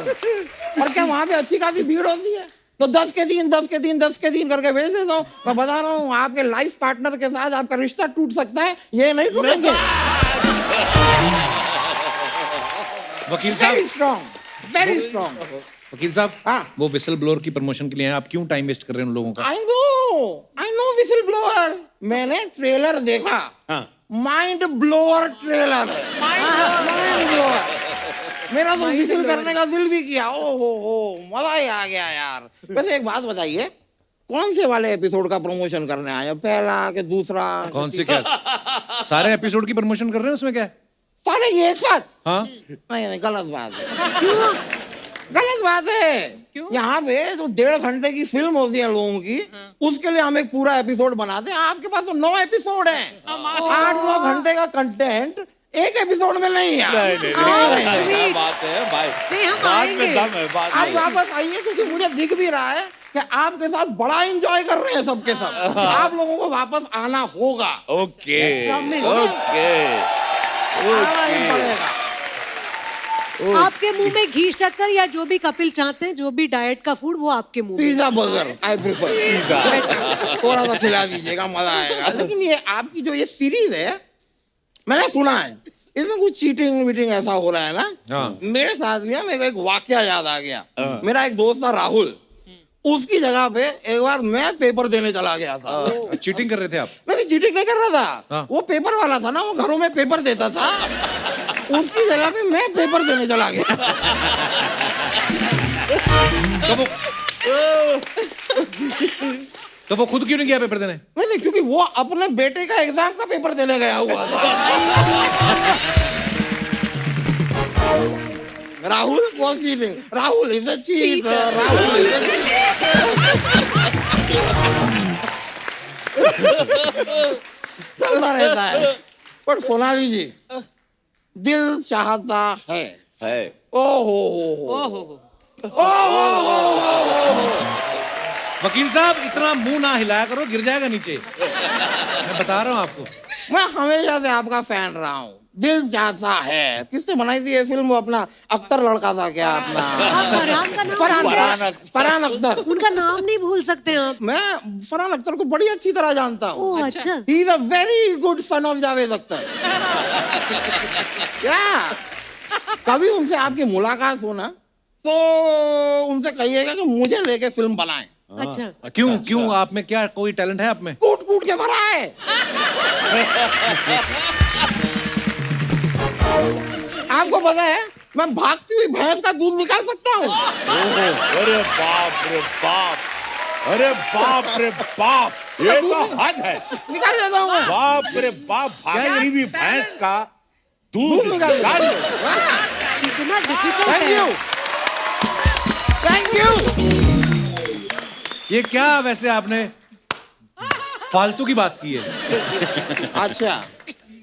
और क्या वहाँ पे अच्छी खासी भीड़ होती है, तो 10 के 3 10 के 3 10 के 3 करके भेज देता हूँ। मैं बता रहा हूँ, आपके लाइफ पार्टनर के साथ आपका रिश्ता टूट सकता है, ये नहीं टूटेंगे। वकील साहब, वेरी स्ट्रॉन्ग, वेरी स्ट्रॉन्ग। वकील साहब, हाँ। वो विसल ब्लोअर की प्रमोशन के लिए हैं, आप क्यों टाइम वेस्ट कर रहे हैं उन लोगों का? I know whistle blower. मैंने ट्रेलर देखा। Mind blower trailer. Mind blower. मेरा तो विसिल करने का दिल भी किया। ओ हो, मजा ही आ गया यार। वैसे एक बात बताइए, कौन से वाले एपिसोड का प्रमोशन करने आए? पहला कि दूसरा? कौन से क्या? सारे एपिसोड की प्रमोशन कर रहे हैं, उसमें क्या है? सारे ये एक साथ? हाँ। नहीं, गलत बात है। क्यों गलत बात है? यहाँ पे जो 1.5 घंटे की फिल्म होती है लोगों की, उसके लिए हम एक पूरा एपिसोड बनाते हैं। आपके पास तो 9 एपिसोड हैं। 8-9 घंटे का कंटेंट एक एपिसोड में नहीं है। नहीं, बात है भाई, नहीं, हम बात आएंगे। में दम है, बात आप में। वापस आइए, क्योंकि मुझे दिख भी रहा है कि आपके साथ बड़ा एंजॉय कर रहे हैं सबके सब। आप लोगों को वापस आना होगा। Okay Promise. ओके आना ही पड़ेगा। आपके मुंह में घी शक्कर या जो भी कपिल चाहते हैं, जो भी डाइट का फूड, वो आपके मुंह में। Pizza burger I prefer. थोड़ा सा खिला दीजिएगा, मजा आएगा। लेकिन ये आपकी जो ये सीरीज है, मैंने सुना है इसमें कुछ चीटिंग वीटिंग ऐसा हो रहा है ना। हाँ। मेरे साथ भी है, मेरे को एक वाकया याद आ गया। मेरा एक दोस्त था राहुल, उसकी जगह पे एक बार मैं पेपर देने चला गया था। चीटिंग कर रहे थे आप? मैं चीटिंग नहीं कर रहा था। हाँ। वो पेपर वाला था ना, वो घरों में पेपर देता था। उसकी जगह पे मैं पेपर देने चला गया। तो वो खुद क्यों नहीं गया पेपर देने? नहीं, क्योंकि वो अपने बेटे का एग्जाम का पेपर देने गया हुआ था। Rahul was cheating. Rahul is a cheater. Rahul is a चलता रहता है। पर सोनाली जी, दिल चाहता है। ओ वकील साहब, इतना मुंह ना हिलाया करो, गिर जाएगा नीचे। मैं बता रहा हूँ आपको। मैं हमेशा से आपका फैन रहा हूँ। दिल चाहता है किसने बनाई थी ये फिल्म? वो अपना अख्तर लड़का था क्या अपना? फरहान का नाम फरहान अख्तर। उनका नाम नहीं भूल सकते आप। मैं फरहान अख्तर को बड़ी अच्छी तरह जानता हूँ। ओह, अच्छा। He is a very good son of Javed Akhtar. क्या कभी उनसे आपकी मुलाकात हो ना, तो उनसे कहिएगा कि मुझे लेके फिल्म बनाएं। अच्छा, क्यों क्यों आप में क्या कोई टैलेंट है आप में? कूट कूट के भरा है। आपको पता है मैं भागती हुई भैंस का दूध निकाल सकता हूँ। अरे बाप रे बाप, अरे बाप रे बाप, ये तो हद है। निकाल देता हूँ मैं। बाप रे बाप, भागती हुई भैंस का दूध दूध निकाल निकाल लो। इतना डिफिकल्ट थैंक है। You, thank you. ये क्या वैसे आपने फालतू की बात की है? अच्छा,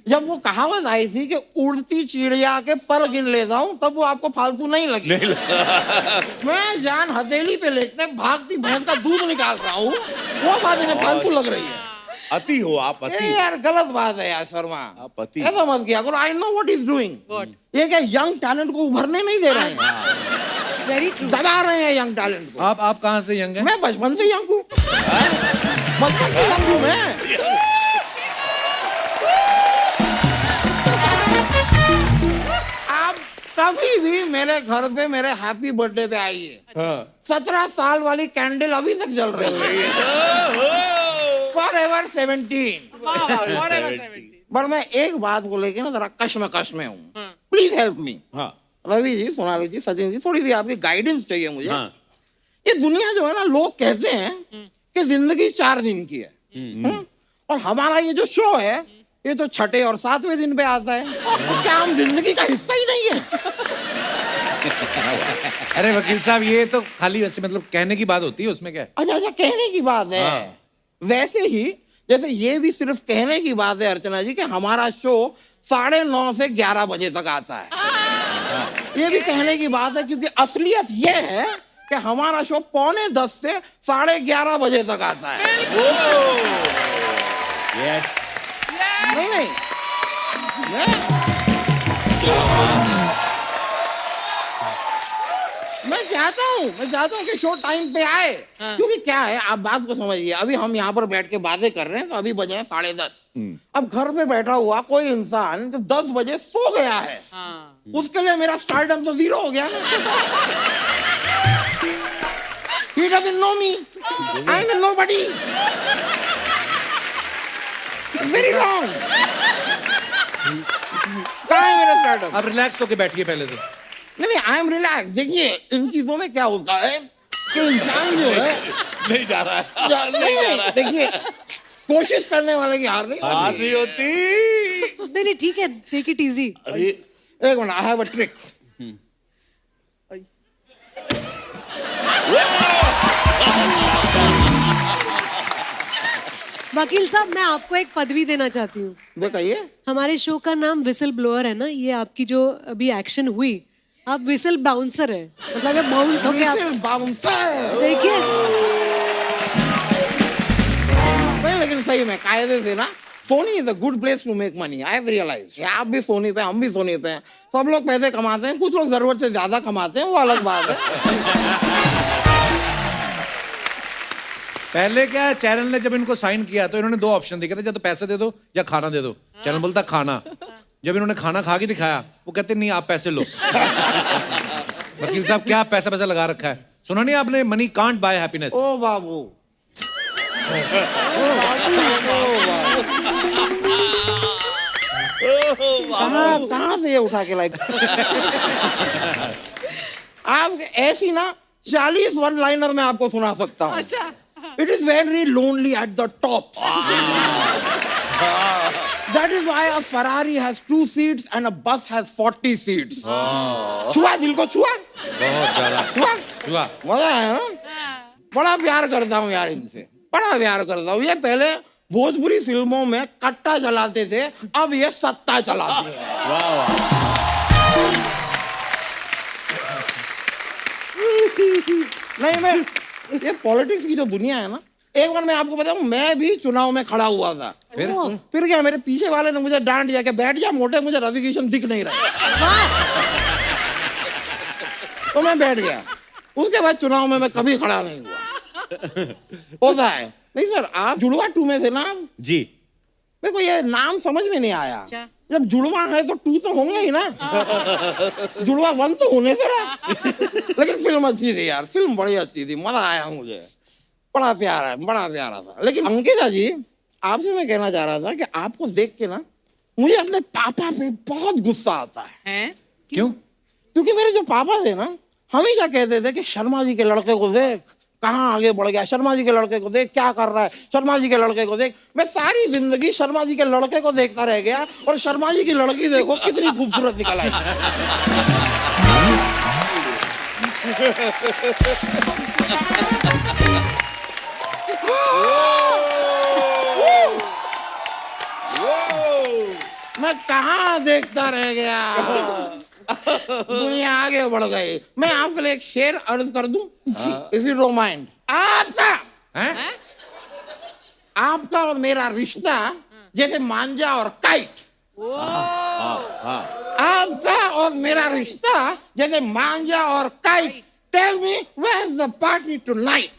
जब वो कहावत आई थी कि उड़ती चिड़िया के पर गिन लेता हूँ, तब वो आपको फालतू नहीं लगी। मैं जान हथेली पे लेके भागती भैंस का दूध निकाल रहा हूँ, वो बात इन्हें फालतू लग रही है। अति हो आप, अति। ये यार गलत बात है यार शर्मा, आप अति। ऐसा मत किया करो। I know what is doing. ये क्या यंग टैलेंट को उभरने नहीं दे रहे हैं, वेरी ट्रू। दबा रहे हैं यंग टैलेंट को। आप कहाँ से यंग हैं? मैं बचपन से यंग हूँ, बचपन से यंग हूँ मैं। आप कभी भी मेरे घर पे मेरे हैप्पी बर्थडे पे आइए, 17 साल वाली कैंडल अभी तक जल रही है। फॉरएवर 17। पर मैं एक बात को लेके ना जरा कश्मकश में हूँ। Please help me. हाँ। रवि जी, सोनाली जी, सचिन जी, थोड़ी सी आपकी गाइडेंस चाहिए मुझे। हाँ। ये दुनिया जो है ना, लोग कहते हैं कि जिंदगी 4 दिन की है। और हमारा ये जो शो है, ये तो 6ठे और 7वें दिन पे आता है। तो क्या हम जिंदगी का हिस्सा ही नहीं है? अरे वकील साहब, ये तो खाली वैसे मतलब कहने की बात होती है, उसमें क्या है? अच्छा अच्छा, कहने की बात है। वैसे ही जैसे ये भी सिर्फ कहने की बात है अर्चना जी कि हमारा शो 9:30 से 11 बजे तक आता है। ये भी कहने की बात है, क्योंकि असलियत ये है कि हमारा शो 9:45 से 11:30 बजे तक आता है। यस। नहीं नहीं, मैं चाहता हूँ कि शो टाइम पे आए। क्योंकि क्या है, आप बात को समझिए। अभी हम यहाँ पर बैठ के बातें कर रहे हैं, तो अभी बजे हैं 10:30। अब घर पे बैठा हुआ कोई इंसान जो 10 बजे सो गया है, उसके लिए मेरा स्टारडम तो 0 हो गया ना। He doesn't know me. I'm a nobody. Very wrong. कहाँ है मेरा स्टारडम? आप रिलैक्स होके बैठिए पहले तो। नहीं, आई एम रिलैक्स। देखिए, इन चीजों में क्या होता है कि इंसान जो है नहीं जा रहा है, नहीं जा रहा है। देखिए, कोशिश करने वाले की हार नहीं हार नहीं होती। नहीं नहीं, ठीक है, टेक इट इजी। एक minute, I have a trick. वकील साहब, मैं आपको एक पदवी देना चाहती हूँ। बताइए। हमारे शो का नाम विसल ब्लोअर है ना, ये आपकी जो अभी एक्शन हुई, आप विसल बाउंसर है, मतलब ये बाउंस हो गया। बाउंसर। देखिए, नहीं, लेकिन सही में कायदे से ना, Sony is a good place to make money. I have realized. आप भी सोनी पे, हम भी सोनी पे हैं। सब लोग पैसे कमाते हैं, कुछ लोग जरूरत से ज्यादा कमाते हैं, वो अलग बात है। पहले क्या है, चैनल ने जब इनको साइन किया तो इन्होंने 2 ऑप्शन दिए थे, या तो पैसे दे दो या खाना दे दो। चैनल बोलता खाना। जब इन्होंने खाना खा के दिखाया, वो कहते नहीं आप पैसे लो। वकील साहब, क्या पैसा पैसा लगा रखा है? सुना नहीं आपने, मनी कांट बाय हैप्पीनेस। ओ बाबू, कहाँ से ये उठा के लाई? आप ऐसी ना 40 वन लाइनर में आपको सुना सकता हूँ। अच्छा, It is very lonely at the top. That is why a Ferrari has 2 seats and a bus has 40 seats. छुआ दिल को, छुआ बहुत ज्यादा छुआ हुआ। मजा है ना? बड़ा प्यार करता हूँ यार इनसे, बड़ा प्यार करता हूँ। ये पहले भोजपुरी फिल्मों में कट्टा चलाते थे, अब ये सत्ता चलाते हैं। वाह वाह। नहीं, मैं ये पॉलिटिक्स की जो दुनिया है ना, एक बार मैं आपको बताऊं, मैं भी चुनाव में खड़ा हुआ था। फिर क्या, मेरे पीछे वाले ने मुझे डांट दिया कि बैठ जा मोटे, मुझे रवि किशन दिख नहीं रहा। तो मैं बैठ गया। उसके बाद चुनाव में मैं कभी खड़ा नहीं हुआ। होता है। नहीं सर, आप जुड़वा 2 में थे ना? जी। मेरे को ये नाम समझ में नहीं आया। जब जुड़वा है तो 2 तो होंगे ही ना। जुड़वा 1 तो होने से रहा। लेकिन फिल्म अच्छी थी यार, फिल्म बड़ी अच्छी थी, मजा आया मुझे, बड़ा प्यारा था। लेकिन अंकिता जी, आपसे मैं कहना चाह रहा था कि आपको देख के ना मुझे अपने पापा पे बहुत गुस्सा आता है। हैं? क्यों? क्योंकि मेरे जो पापा थे ना, हमेशा कहते थे कि शर्मा जी के लड़के को देख कहाँ आगे बढ़ गया, शर्मा जी के लड़के को देख क्या कर रहा है, शर्मा जी के लड़के को देख। मैं सारी जिंदगी शर्मा जी के लड़के को देखता रह गया, और शर्मा जी की लड़की देखो कितनी खूबसूरत निकल आई। मैं कहाँ देखता रह गया, दुनिया आगे बढ़ गई। मैं आपके लिए एक शेर अर्ज कर दूं, इफ यू डोंट माइंड। आपका और मेरा रिश्ता जैसे मांझा और काइट। आपका और मेरा रिश्ता जैसे मांझा और kite. Tell me where is the party tonight.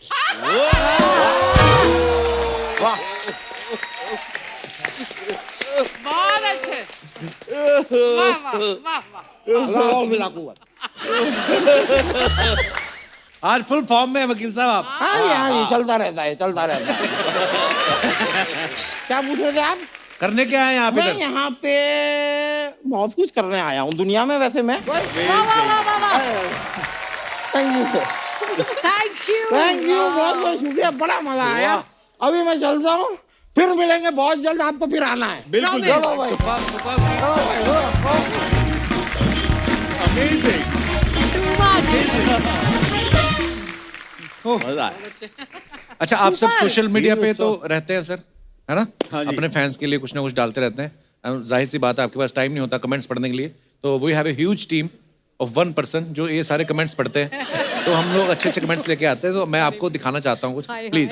बहुत अच्छे। वाह वाह वाह वाह। आज फुल फॉर्म में है वकील साहब आप। हाँ जी, चलता रहता है। क्या पूछ रहे थे आप? करने क्या है यहाँ पे? मैं यहाँ पे बहुत कुछ करने आया हूँ दुनिया में। वैसे मैं थैंक यू, बहुत बहुत शुक्रिया, बड़ा मजा आया। अभी मैं चलता हूँ, फिर मिलेंगे बहुत जल्द, आपको फिर आना है। बिल्कुल चलो भाई। मजा आया। अच्छा, आप सब सोशल मीडिया पे तो रहते हैं सर, है ना? हाँ जी। अपने फैंस के लिए कुछ ना कुछ डालते रहते हैं। जाहिर सी बात है आपके पास टाइम नहीं होता कमेंट्स पढ़ने के लिए, तो we have a huge team of 1 person जो ये सारे कमेंट्स पढ़ते हैं। तो हम लोग अच्छे कमेंट्स लेके आते हैं, तो मैं आपको दिखाना चाहता हूँ कुछ, प्लीज।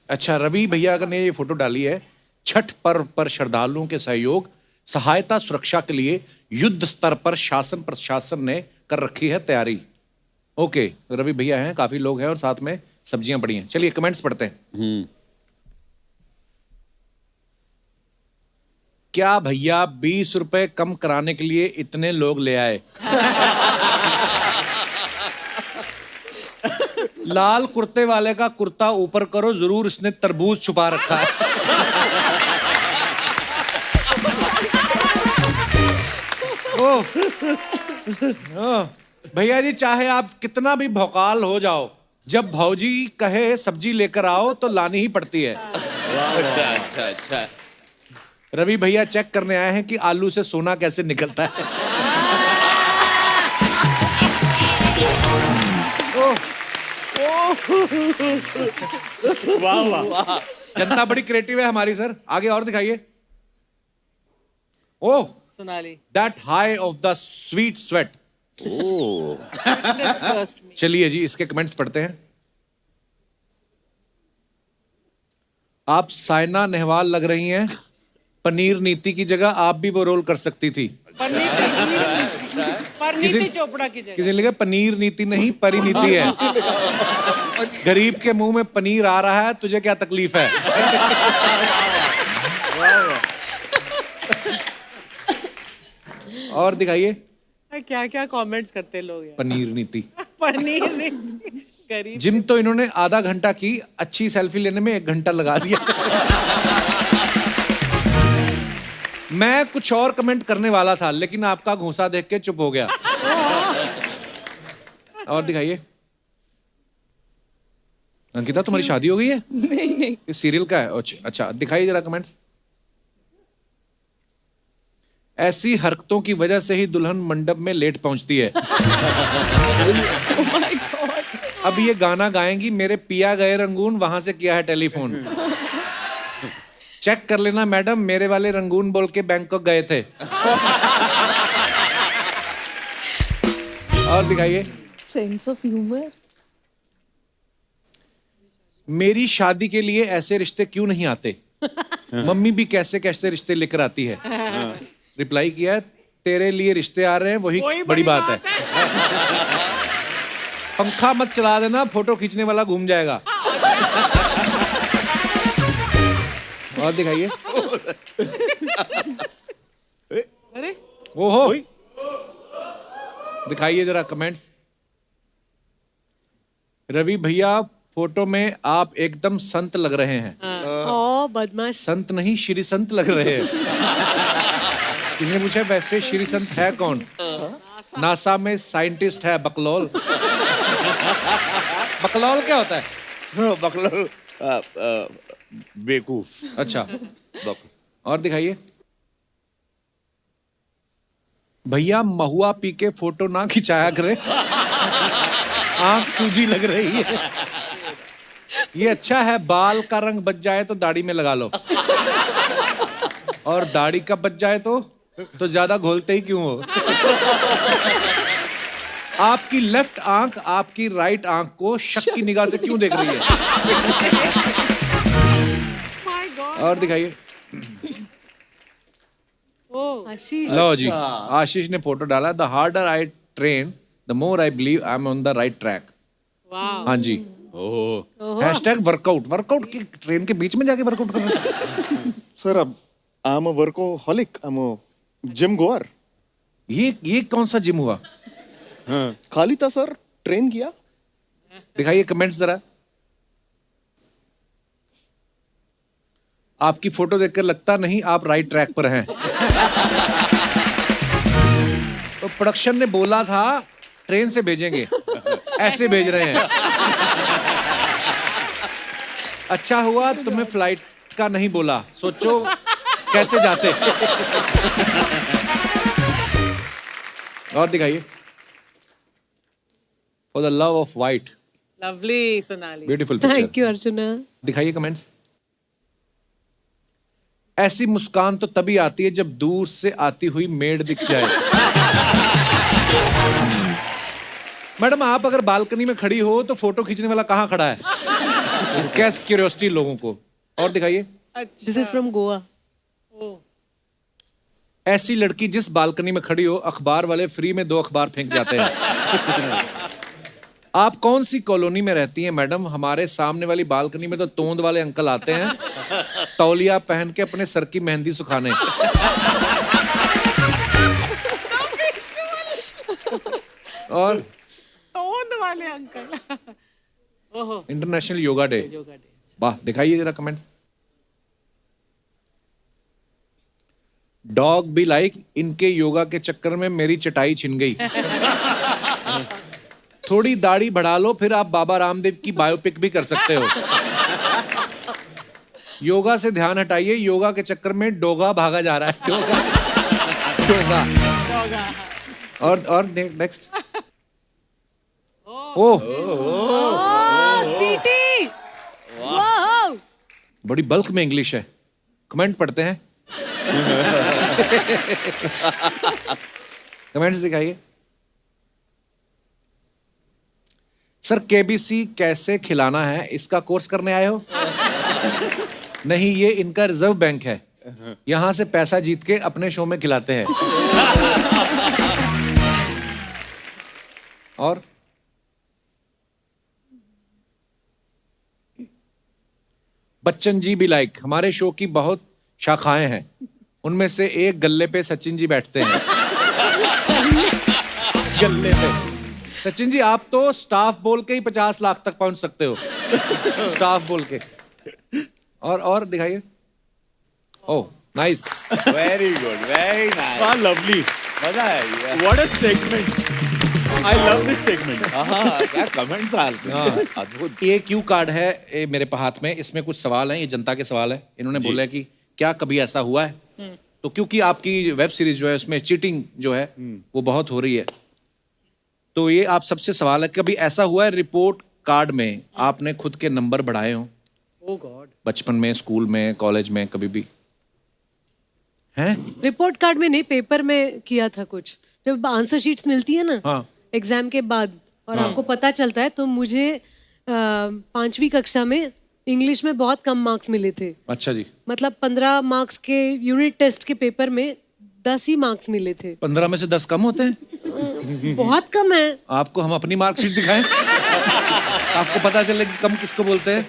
अच्छा, रवि भैया ने ये फोटो डाली है। छठ पर्व पर श्रद्धालुओं के सहयोग, सहायता, सुरक्षा के लिए युद्ध स्तर पर शासन प्रशासन ने कर रखी है तैयारी। ओके, रवि भैया हैं, काफी लोग हैं और साथ में सब्जियां पड़ी हैं। चलिए कमेंट्स पढ़ते हैं। क्या भैया 20 रुपए कम कराने के लिए इतने लोग ले आए? लाल कुर्ते वाले का कुर्ता ऊपर करो जरूर, इसने तरबूज छुपा रखा है। ओह, भैया जी चाहे आप कितना भी भौकाल हो जाओ, जब भौजी कहे सब्जी लेकर आओ तो लानी ही पड़ती है। अच्छा। रवि भैया चेक करने आए हैं कि आलू से सोना कैसे निकलता है। वाह वाह, जनता बड़ी क्रिएटिव है हमारी सर। आगे और दिखाइए। Oh, Sonali. That high of the sweet sweat. चलिए जी, इसके कमेंट्स पढ़ते हैं। आप साइना नेहवाल लग रही हैं। पनीर नीति की जगह आप भी वो रोल कर सकती थी। नीति चोपड़ा की जगह। किसी ने लिखा पनीर नीति नहीं, परिनीति है। गरीब के मुंह में पनीर आ रहा है, तुझे क्या तकलीफ है? और दिखाइए। क्या क्या कमेंट्स करते लोग यार। पनीर नीति। पनीर नीति। गरीब। जिम तो इन्होंने आधा घंटा की, अच्छी सेल्फी लेने में 1 घंटा लगा दिया। मैं कुछ और कमेंट करने वाला था, लेकिन आपका घूंसा देख के चुप हो गया। और दिखाइए। अंकिता, तुम्हारी शादी हो गई है? नहीं। ये सीरियल का है? अच्छा, दिखाइए जरा कमेंट्स। ऐसी हरकतों की वजह से ही दुल्हन मंडप में लेट पहुंचती है। अब ये गाना गाएंगी, मेरे पिया गए रंगून, वहां से किया है टेलीफोन। चेक कर लेना मैडम, मेरे वाले रंगून बोल के बैंकॉक गए थे। और दिखाइए। Sense of humour. मेरी शादी के लिए ऐसे रिश्ते क्यों नहीं आते? मम्मी भी कैसे कैसे रिश्ते लेकर आती है। रिप्लाई किया है, तेरे लिए रिश्ते आ रहे हैं, वही बड़ी बात है। पंखा मत चला देना, फोटो खींचने वाला घूम जाएगा। और दिखाइए। अरे ओहो, दिखाइए जरा कमेंट्स। रवि भैया फोटो में आप एकदम संत लग रहे हैं। ओ बदमाश। संत नहीं, श्री संत लग रहे हैं। किसने पूछा वैसे श्री संत है कौन? नासा में साइंटिस्ट है बकलोल। बकलोल क्या होता है? बकलोल बेवकूफ। अच्छा, और दिखाइए। भैया महुआ पी के फोटो ना खिंचाया करे, आंख सूजी लग रही है। ये अच्छा है, बाल का रंग बच जाए तो दाढ़ी में लगा लो, और दाढ़ी का बच जाए तो ज्यादा घोलते ही क्यों हो? आपकी लेफ्ट आंख आपकी राइट आंख को शक की निगाह से क्यों देख रही है? और दिखाइए। आशीष। लो जी, आशीष ने फोटो डाला। The harder I train the more I believe I am on the right track. हाँ जी। Hashtag workout. वर्कआउट की ट्रेन के बीच में जाके वर्कआउट कर रहे हैं। सर अब I am a workaholic, I am a gym गोअर। ये कौन सा जिम हुआ? हाँ, खाली था सर, ट्रेन किया। दिखाइए कमेंट्स जरा। आपकी फोटो देखकर लगता नहीं आप राइट ट्रैक पर हैं। तो प्रोडक्शन ने बोला था ट्रेन से भेजेंगे, ऐसे भेज रहे हैं। अच्छा हुआ तुम्हें फ्लाइट का नहीं बोला, सोचो कैसे जाते। और दिखाइए। For the love of white. Lovely Sonali. Beautiful thank picture. You Archana. दिखाइए कमेंट्स। ऐसी मुस्कान तो तभी आती है जब दूर से आती हुई मेड दिख जाए। मैडम आप अगर बालकनी में खड़ी हो तो फोटो खींचने वाला कहाँ खड़ा है? कैस क्यूरियोसिटी लोगों को। और दिखाइए। This is from Goa. ऐसी लड़की जिस बालकनी में खड़ी हो, अखबार वाले फ्री में 2 अखबार फेंक जाते हैं। आप कौन सी कॉलोनी में रहती हैं मैडम? हमारे सामने वाली बालकनी में तो तोंद वाले अंकल आते हैं तौलिया पहन के अपने सर की मेहंदी सुखाने। और तोंद वाले अंकल। ओहो, इंटरनेशनल योगा डे। वाह, दिखाइए जरा कमेंट। डॉग भी लाइक इनके योगा के चक्कर में मेरी चटाई छिन गई। थोड़ी दाढ़ी बढ़ा लो, फिर आप बाबा रामदेव की बायोपिक भी कर सकते हो। योगा से ध्यान हटाइए, योगा के चक्कर में डोगा भागा जा रहा है। डोगा। और नेक्स्ट। ओह, सीटी। वाह, बड़ी बल्क में इंग्लिश है। कमेंट पढ़ते हैं। कमेंट्स दिखाइए। सर केबीसी कैसे खिलाना है, इसका कोर्स करने आए हो? नहीं, ये इनका रिजर्व बैंक है, यहां से पैसा जीत के अपने शो में खिलाते हैं। और बच्चन जी भी लाइक हमारे शो की बहुत शाखाएं हैं, उनमें से एक गल्ले पे सचिन जी बैठते हैं। गल्ले पे सचिन जी, आप तो स्टाफ बोल के ही 50 लाख तक पहुंच सकते हो। स्टाफ बोल के। और दिखाइए। Oh nice, very good, very nice. वाह, लवली। मजा है। What a segment. I love this segment. हाँ, क्या कमेंट्स आते हैं। अद्भुत। ये क्यू कार्ड है ये मेरे हाथ में, इसमें कुछ सवाल हैं, ये जनता के सवाल है। इन्होंने बोला है कि क्या कभी ऐसा हुआ है? तो क्योंकि आपकी वेब सीरीज जो है उसमें चीटिंग जो है वो बहुत हो रही है, तो ये आप सबसे सवाल है, कभी ऐसा हुआ है रिपोर्ट कार्ड में आपने खुद के नंबर बढ़ाए हो? ओह गॉड। बचपन में, स्कूल में, कॉलेज में, कभी भी हैं? रिपोर्ट कार्ड में नहीं, पेपर में किया था कुछ। जब आंसर शीट्स मिलती है ना हाँ। एग्जाम के बाद, और आपको पता चलता है, तो मुझे 5वीं कक्षा में इंग्लिश में बहुत कम मार्क्स मिले थे। अच्छा जी। मतलब 15 मार्क्स के यूनिट टेस्ट के पेपर में 10 ही मार्क्स मिले थे। 15 में से 10 कम होते हैं? बहुत कम है। आपको हम अपनी मार्कशीट दिखाएं? आपको पता चले कि कम किसको बोलते हैं।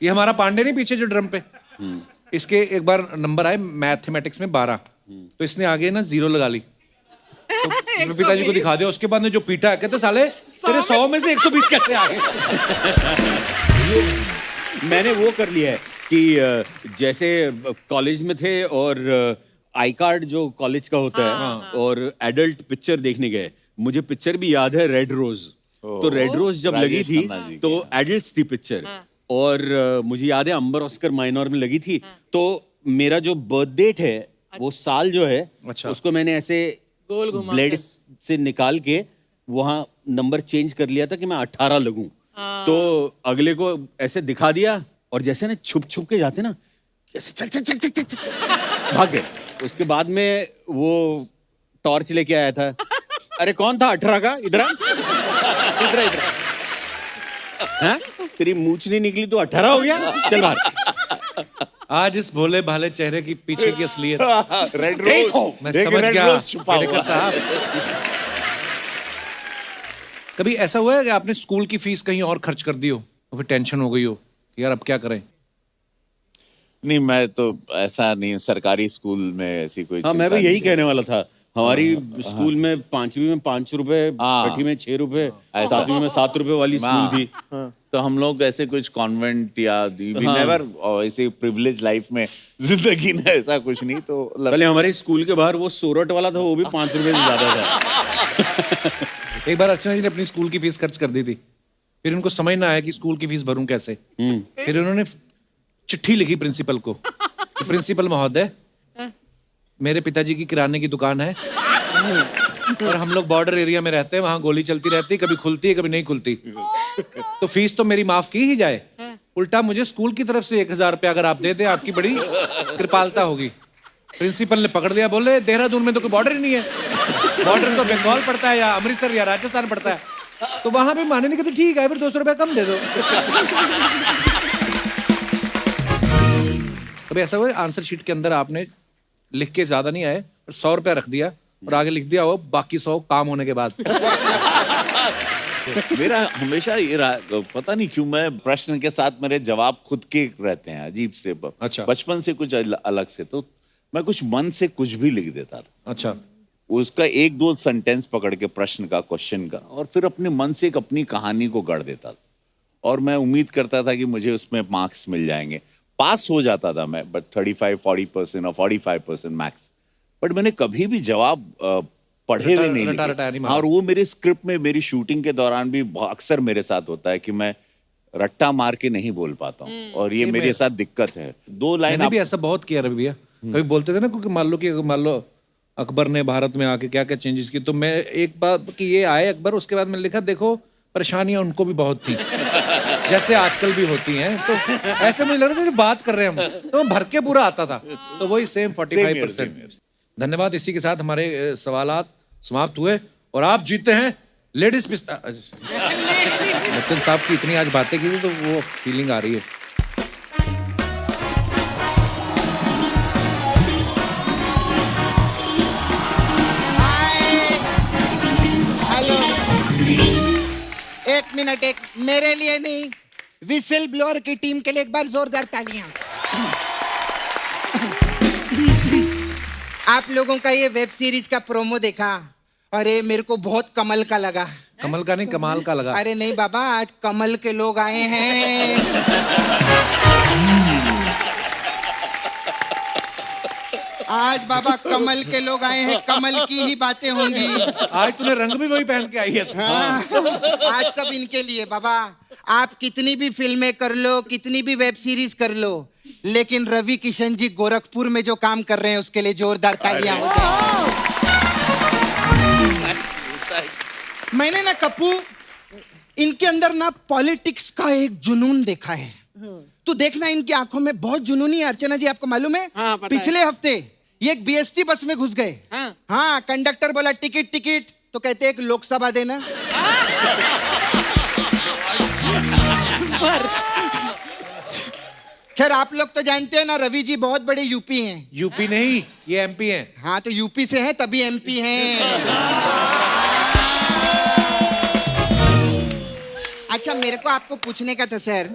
ये हमारा पांडे नहीं पीछे जो ड्रम पे, इसके एक बार नंबर आए मैथमेटिक्स में 12, तो इसने आगे ना 0 लगा ली। तो मेरे पिताजी को दिखा दिया, उसके बाद ने जो पीटा है, कहते साले तेरे 100 में से 120 कैसे आ गए। मैंने वो कर लिया है कि जैसे कॉलेज में थे और आई कार्ड जो कॉलेज का होता है और एडल्ट पिक्चर देखने गए, मुझे पिक्चर भी याद है रेड रोज। तो रेड रोज जब लगी राजेश थी खन्ना जी तो की। एडल्ट्स थी पिक्चर, और मुझे याद है अंबर ऑस्कर माइनर में लगी थी। तो मेरा जो बर्थ डेट है वो साल जो है, अच्छा। उसको मैंने ऐसे गोल घुमा ब्लेड से निकाल के वहां नंबर चेंज कर लिया था कि मैं 18 लगूं। तो अगले को ऐसे दिखा दिया, और जैसे ना छुप छुप के जाते ना, ऐसे चल चल चल चल चल, चल भाग गए। उसके बाद में वो टॉर्च लेके आया था। अरे कौन था 18 का? इधर आ। इधर इधर। हाँ? तेरी मूंछ नहीं निकली तो 18 हो गया? चल बाहर। आज इस भोले भाले चेहरे की पीछे की असलियत रेड रोज, मैं एक समझ रेड गया। रोज छुपा केलेकर हुआ। साहब, कभी ऐसा हुआ है कि आपने स्कूल की फीस कहीं और खर्च कर दी हो और फिर टेंशन हो गई हो कि यार अब क्या करें? नहीं, मैं तो ऐसा नहीं, सरकारी स्कूल में ऐसी कोई हाँ, मैं चिंता भी यही नहीं। कहने वाला था। हमारी स्कूल में 5वीं में 5 रुपए, हाँ। 6वीं में 6 रुपए, ऐसा। 7वीं में 7 रुपए वाली स्कूल हाँ। थी। तो हम लोग ऐसे कुछ कॉन्वेंट या वी हाँ। नेवर ऐसे प्रिविलेज लाइफ में जिंदगी में ऐसा कुछ नहीं। तो पहले हमारे स्कूल के बाहर वो सोरठ वाला था, वो भी 5 रुपए से ज्यादा था। एक बार अर्चना जी ने अपनी स्कूल की फीस खर्च कर दी थी, फिर उनको समझ ना आया कि स्कूल की फीस भरूं कैसे। फिर उन्होंने चिट्ठी लिखी प्रिंसिपल को, प्रिंसिपल महोदय, मेरे पिताजी की किराने की दुकान है और हम लोग बॉर्डर एरिया में रहते हैं, वहां गोली चलती रहती, कभी खुलती है कभी नहीं खुलती, तो फीस तो मेरी माफ की ही जाए, उल्टा मुझे स्कूल की तरफ से 1000 रुपया अगर आप दे दें, आपकी बड़ी कृपालता होगी। प्रिंसिपल ने पकड़ लिया, बोले देहरादून में तो कोई बॉर्डर ही नहीं है, बॉर्डर तो बंगाल पड़ता है या अमृतसर या राजस्थान पड़ता है। तो वहां पे माने नहीं, कहते ठीक है फिर 200 रुपया कम दे दो। कभी ऐसा हुआ आंसर शीट के अंदर आपने लिख के ज्यादा नहीं आए और 100 रुपया रख दिया और आगे लिख दिया हो बाकी 100 काम होने के बाद? मेरा हमेशा ये रहा, पता नहीं क्यों मैं प्रश्न के साथ मेरे जवाब खुद के रहते हैं अजीब से। अच्छा। बचपन से कुछ अलग से, तो मैं कुछ मन से कुछ भी लिख देता था। अच्छा, उसका 1-2 सेंटेंस पकड़ के प्रश्न का, क्वेश्चन का, और फिर अपने मन से एक अपनी कहानी को गढ़ देता था और मैं उम्मीद करता था कि मुझे उसमें मार्क्स मिल जाएंगे। पास हो जाता था मैं, बट 35-40% और 45% मैक्स। बट मैंने कभी भी जवाब पढ़े हुए नहीं रटा लिखे। नहीं मारा। और वो मेरे स्क्रिप्ट में, मेरी शूटिंग के दौरान भी अक्सर मेरे साथ होता है कि मैं रट्टा मार के नहीं बोल पाता हूँ, और ये मेरे साथ दिक्कत है। 2 लाइन मैंने भी ऐसा बहुत किया रवि भैया। कभी बोलते थे ना, क्योंकि मान लो अकबर ने भारत में आके क्या क्या चेंजेस की, तो मैं एक बार कि ये आए अकबर, उसके बाद मैंने लिखा देखो परेशानियां उनको भी बहुत थी जैसे आजकल भी होती हैं। तो ऐसे मुझे लग रहा था कि बात कर रहे हैं हम, तो भर के पूरा आता था। तो वही सेम 45%। धन्यवाद। इसी के साथ हमारे सवालात समाप्त हुए और आप जीते हैं लेडीज पिस्ता। बच्चन साहब की इतनी आज बातें की थी तो वो फीलिंग आ रही है। हेलो, एक मिनट, एक मेरे लिए नहीं, विसिल ब्लोअर की टीम के लिए एक बार जोरदार तालियां। आप लोगों का ये वेब सीरीज का प्रोमो देखा, अरे मेरे को बहुत कमल का लगा। कमल का नहीं, कमाल का लगा। अरे नहीं बाबा, आज कमल के लोग आए हैं। आज बाबा कमल के लोग आए हैं, कमल की ही बातें होंगी। आज तूने रंग भी वही पहन के आई है। हाँ, आज सब इनके लिए बाबा। आप कितनी भी फिल्में कर लो, कितनी भी वेब सीरीज कर लो, लेकिन रवि किशन जी गोरखपुर में जो काम कर रहे हैं उसके लिए जोरदार तालियां हो जाए। मैंने ना कप्पू, इनके अंदर ना पॉलिटिक्स का एक जुनून देखा है। तो देखना, इनकी आंखों में बहुत जुनूनी है। अर्चना जी आपको मालूम है, हाँ, पता पिछले हफ्ते ये एक बीएसटी बस में घुस गए। हाँ, कंडक्टर बोला टिकट टिकट, तो कहते एक लोकसभा देना। खैर आप लोग तो जानते हैं ना, रवि जी बहुत बड़े यूपी हैं। यूपी नहीं, ये एमपी हैं। हाँ, तो यूपी से हैं तभी एमपी हैं। अच्छा मेरे को आपको पूछने का था सर,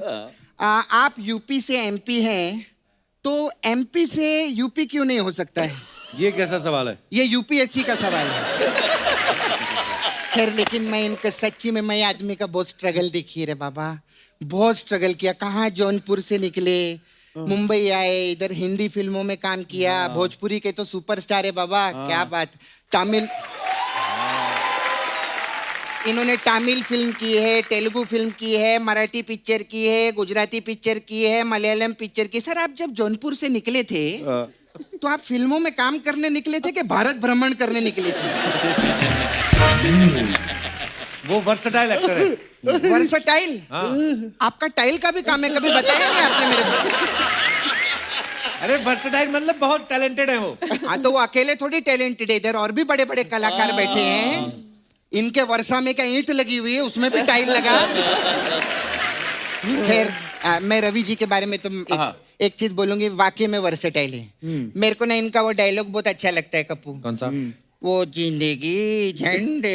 आप यूपी से एमपी हैं, तो एमपी से यूपी क्यों नहीं हो सकता है? ये कैसा सवाल है? ये यूपीएससी का सवाल है। खैर लेकिन मैं इनका सच्ची में मैं आदमी का बहुत स्ट्रगल देखी रे बाबा, बहुत स्ट्रगल किया। कहाँ जौनपुर से निकले, मुंबई आए, इधर हिंदी फिल्मों में काम किया, भोजपुरी के तो सुपरस्टार है बाबा, क्या बात। तमिल, इन्होंने तमिल फिल्म की है, तेलुगु फिल्म की है, मराठी पिक्चर की है, गुजराती पिक्चर की है, मलयालम पिक्चर की। सर आप जब जौनपुर से निकले थे तो आप फिल्मों में काम करने निकले थे कि भारत भ्रमण करने निकले थे? वो वर्सटाइल एक्टर है। वर्सटाइल? आपका टाइल का भी काम है, कभी बताया नहीं आपने मेरे को। अरे वर्सटाइल मतलब बहुत टैलेंटेड है वो। हाँ तो वो अकेले थोड़ी टैलेंटेड है, इधर और भी बड़े बड़े कलाकार बैठे हैं। इनके वर्षा में क्या ईंट लगी हुई है, उसमें भी टाइल लगा। खैर मैं रवि जी के बारे में तो एक चीज बोलूंगी, वाकई में वर्सेटाइल है। मेरे को ना इनका वो डायलॉग बहुत अच्छा लगता है कप्पू। कौन सा? वो जिंदगी झंडे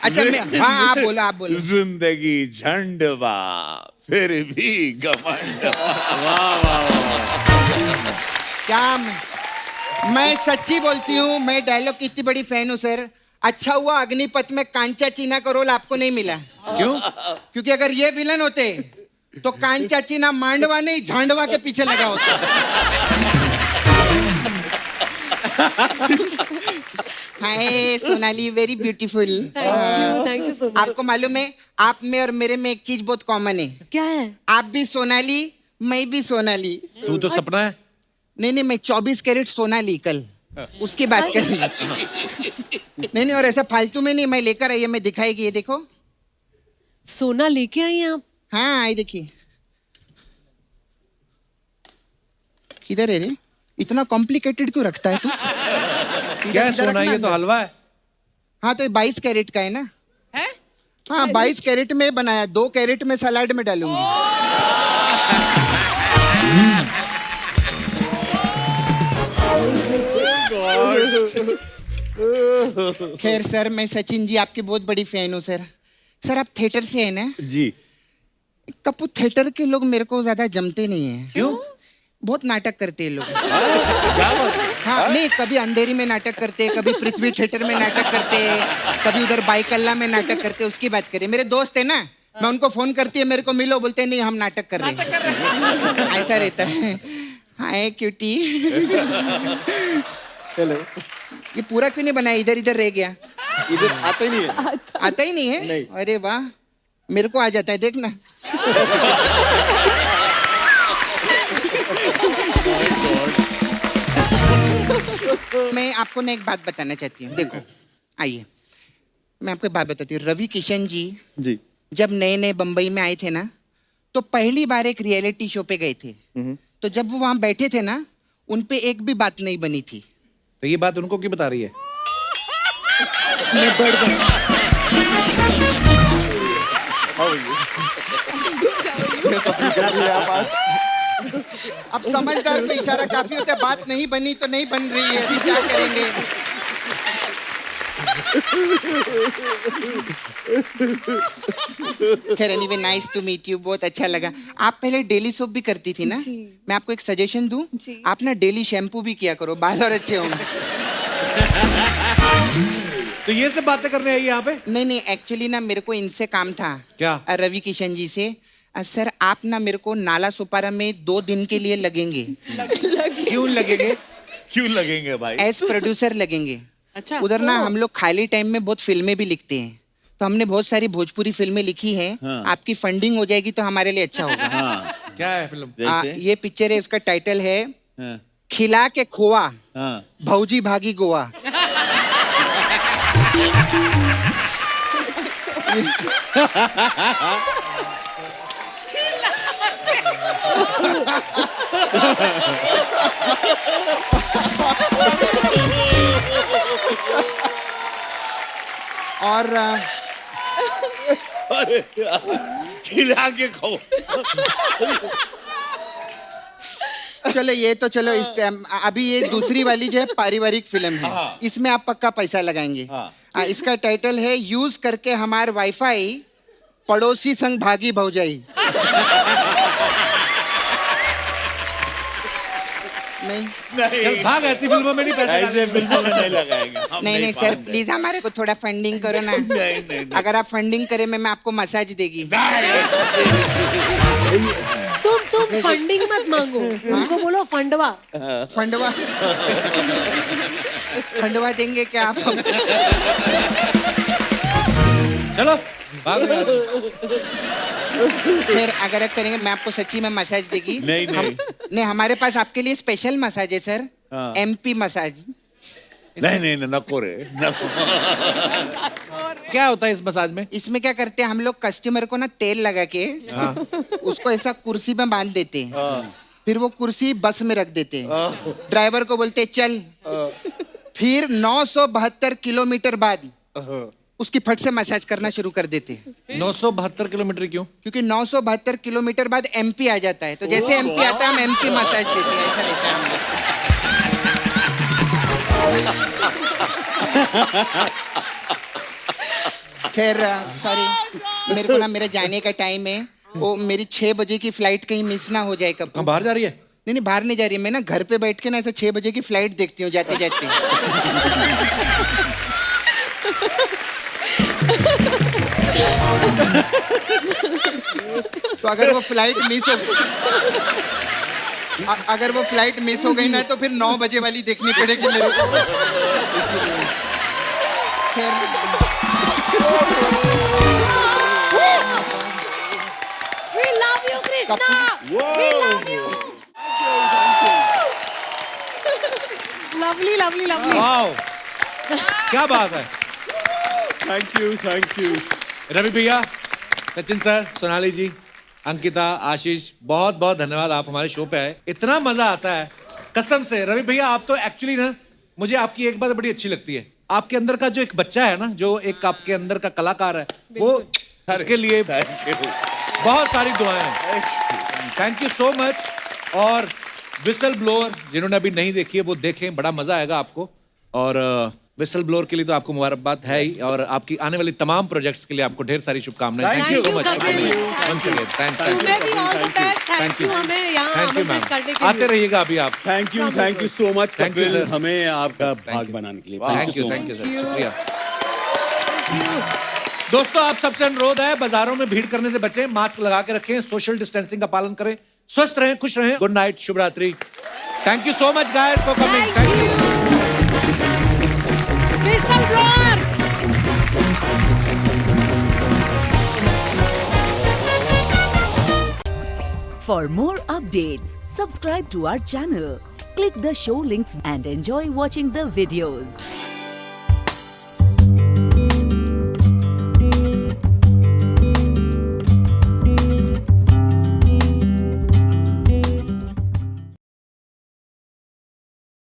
अच्छा मैं, हाँ आप बोलो। जिंदगी झंडवा फिर भी घमंड। क्या मैं सच्ची बोलती हूँ, मैं डायलॉग की इतनी बड़ी फैन हूँ सर। अच्छा हुआ अग्निपथ में कांचा चीना का रोल आपको नहीं मिला। क्यों? क्योंकि अगर ये विलन होते तो कांचा चीना मांडवा नहीं झांडवा के पीछे लगा होता। Hi Sonali, very beautiful. Thank you so much. आपको मालूम है आप में और मेरे में एक चीज बहुत कॉमन है। क्या है? आप भी सोनाली, मैं भी सोनाली। तू तो सपना है। नहीं मैं 24 कैरेट सोना ली कल, उसकी बात कर रही। नहीं और ऐसा फालतू में नहीं, मैं लेकर आई है, मैं दिखाएगी। ये देखो सोना लेके आई हैं आप? हाँ आई देखिए। किधर है रे? इतना कॉम्प्लिकेटेड क्यों रखता है तू? क्या है सोना? ये तो हलवा है। हाँ तो ये 22 कैरेट का है ना? है? हाँ 22 कैरेट में बनाया, 2 कैरेट में सलाड में डालूंगी। खैर सर मैं सचिन जी आपकी बहुत बड़ी फैन हूँ सर। सर आप थिएटर से है ना? जी। कपूर थिएटर के लोग मेरे को ज्यादा जमते नहीं है। क्यों? बहुत नाटक करते हैं लोग। हाँ नहीं, कभी अंधेरी में नाटक करते, कभी पृथ्वी थिएटर में नाटक करते, कभी उधर बाईकल्ला में नाटक करते। उसकी बात करें, मेरे दोस्त है ना, मैं उनको फोन करती है, मेरे को मिलो, बोलते हैं नहीं हम नाटक कर रहे हैं। ऐसा रहता है। हाय क्यूटी। हेलो। ये पूरा क्यों नहीं बनाया, इधर इधर रह गया? इधर आता ही नहीं है। आता ही नहीं है? नहीं। अरे वाह, मेरे को आ जाता है, देखना। मैं आपको ना एक बात बताना चाहती हूँ। देखो आइए मैं आपको एक बात बताती हूँ। रवि किशन जी जब नए नए बम्बई में आए थे ना, तो पहली बार एक रियलिटी शो पे गए थे। तो जब वो वहां बैठे थे ना, उन पे एक भी बात नहीं बनी थी। तो ये बात उनको क्यों बता रही है? मैं बढ़ गई। अब समझदार पे इशारा काफी होता है। बात नहीं बनी तो नहीं बन रही है, अभी क्या करेंगे? खैर anyway nice to meet you, बहुत अच्छा लगा। आप पहले डेली सोप भी करती थी ना? मैं आपको एक सजेशन दूं, आप ना डेली शैम्पू भी किया करो, बाल और अच्छे होंगे। तो ये सब बातें करने आई यहाँ पे? नहीं एक्चुअली ना मेरे को इनसे काम था। क्या? रवि किशन जी से। सर आप ना मेरे को नाला सुपारा में 2 दिन के लिए लगेंगे। क्यों लगेंगे? क्यों लगेंगे भाई? एज प्रोड्यूसर लगेंगे। अच्छा। उधर ना हम लोग खाली टाइम में बहुत फिल्में भी लिखते हैं, तो हमने बहुत सारी भोजपुरी फिल्में लिखी हैं। आपकी फंडिंग हो जाएगी तो हमारे लिए अच्छा होगा। क्या है फिल्म? ये पिक्चर है, उसका टाइटल है खिला के खोआ भौजी भागी गोवा। और खिला के खाओ। चलो ये तो चलो इस अभी ये दूसरी वाली जो है पारिवारिक फिल्म है, इसमें आप पक्का पैसा लगाएंगे। इसका टाइटल है यूज करके हमार वाईफाई पड़ोसी संग भागी भौजाई। नहीं चल भाग, ऐसी फिल्मों में नहीं पैसे ऐसे फिल्मों में नहीं लगाएंगे हम नहीं सर, मानते। प्लीज हमारे को थोड़ा फंडिंग करो ना। नहीं। अगर आप फंडिंग करें मैं आपको मसाज देगी। तुम फंडिंग मत मांगो, उनको बोलो फंडवा। फंडवा फंडवा देंगे क्या आप? चलो भाग। फिर अगर आप करेंगे मैं आपको सच्ची में मसाज देगी। नहीं। नहीं हमारे पास आपके लिए स्पेशल मसाज है सर, MP मसाज। नहीं नको रे नको। क्या होता है इस मसाज में? इसमें क्या करते हैं हम लोग, कस्टमर को ना तेल लगा के उसको ऐसा कुर्सी में बांध देते हैं, फिर वो कुर्सी बस में रख देते हैं, ड्राइवर को बोलते हैं चल, फिर 972 किलोमीटर बाद उसकी फट से मसाज करना शुरू कर देते हैं। 972 किलोमीटर क्यों? क्योंकि 972 किलोमीटर बाद MP आ जाता है, तो जैसे MP आता है हम MP मसाज देते हैं, ऐसा रहता है हम लोग। खैर सॉरी, मेरे को ना मेरा जाने का टाइम है, वो मेरी 6 बजे की फ्लाइट कहीं मिस ना हो जाए। कब हम बाहर जा रही है? नहीं बाहर नहीं जा रही, मैं ना घर पे बैठ के ना ऐसे 6 बजे की फ्लाइट देखती हूँ जाते जाते। तो अगर वो फ्लाइट मिस हो गई ना तो फिर 9 बजे वाली देखनी पड़ेगी मेरे को। इसीलिए खैर We love you, Krishna. We love you. Lovely. Wow, क्या बात है। Thank you. रवि भैया, सचिन सर, सोनाली जी, अंकिता, आशीष, बहुत बहुत धन्यवाद, आप हमारे शो पे आए। इतना मजा आता है कसम से। रवि भैया आप तो एक्चुअली ना, मुझे आपकी एक बात बड़ी अच्छी लगती है, आपके अंदर का जो एक बच्चा है ना, जो एक आपके अंदर का कलाकार है, वो उसके लिए बहुत सारी दुआएं हैं। Thank you so much. और विसल ब्लोअर जिन्होंने अभी नहीं देखी है वो देखें, बड़ा मजा आएगा आपको। और विसल ब्लोअर के लिए तो आपको मुबारकबाद है ही, और आपकी आने वाली तमाम प्रोजेक्ट्स के लिए आपको ढेर सारी शुभकामनाएं। Thank you so much. तुम्हें भी all the best. Thank you हमें यहाँ आमंत्रित करने के लिए। आते रहिएगा अभी आप। Thank you so much Thank you, Kapil, sir. हमें आपका भाग बनाने के लिए। थैंक यू सर, शुक्रिया। दोस्तों आप सबसे अनुरोध है, बाजारों में भीड़ करने से बचें, मास्क लगा के रखें, सोशल डिस्टेंसिंग का पालन करें, स्वस्थ रहें, खुश रहें। गुड नाइट, शुभ रात्रि। Thank you so much guys for coming. Thank you. Whistle blower. For more updates, subscribe to our channel, click the show links and enjoy watching the videos.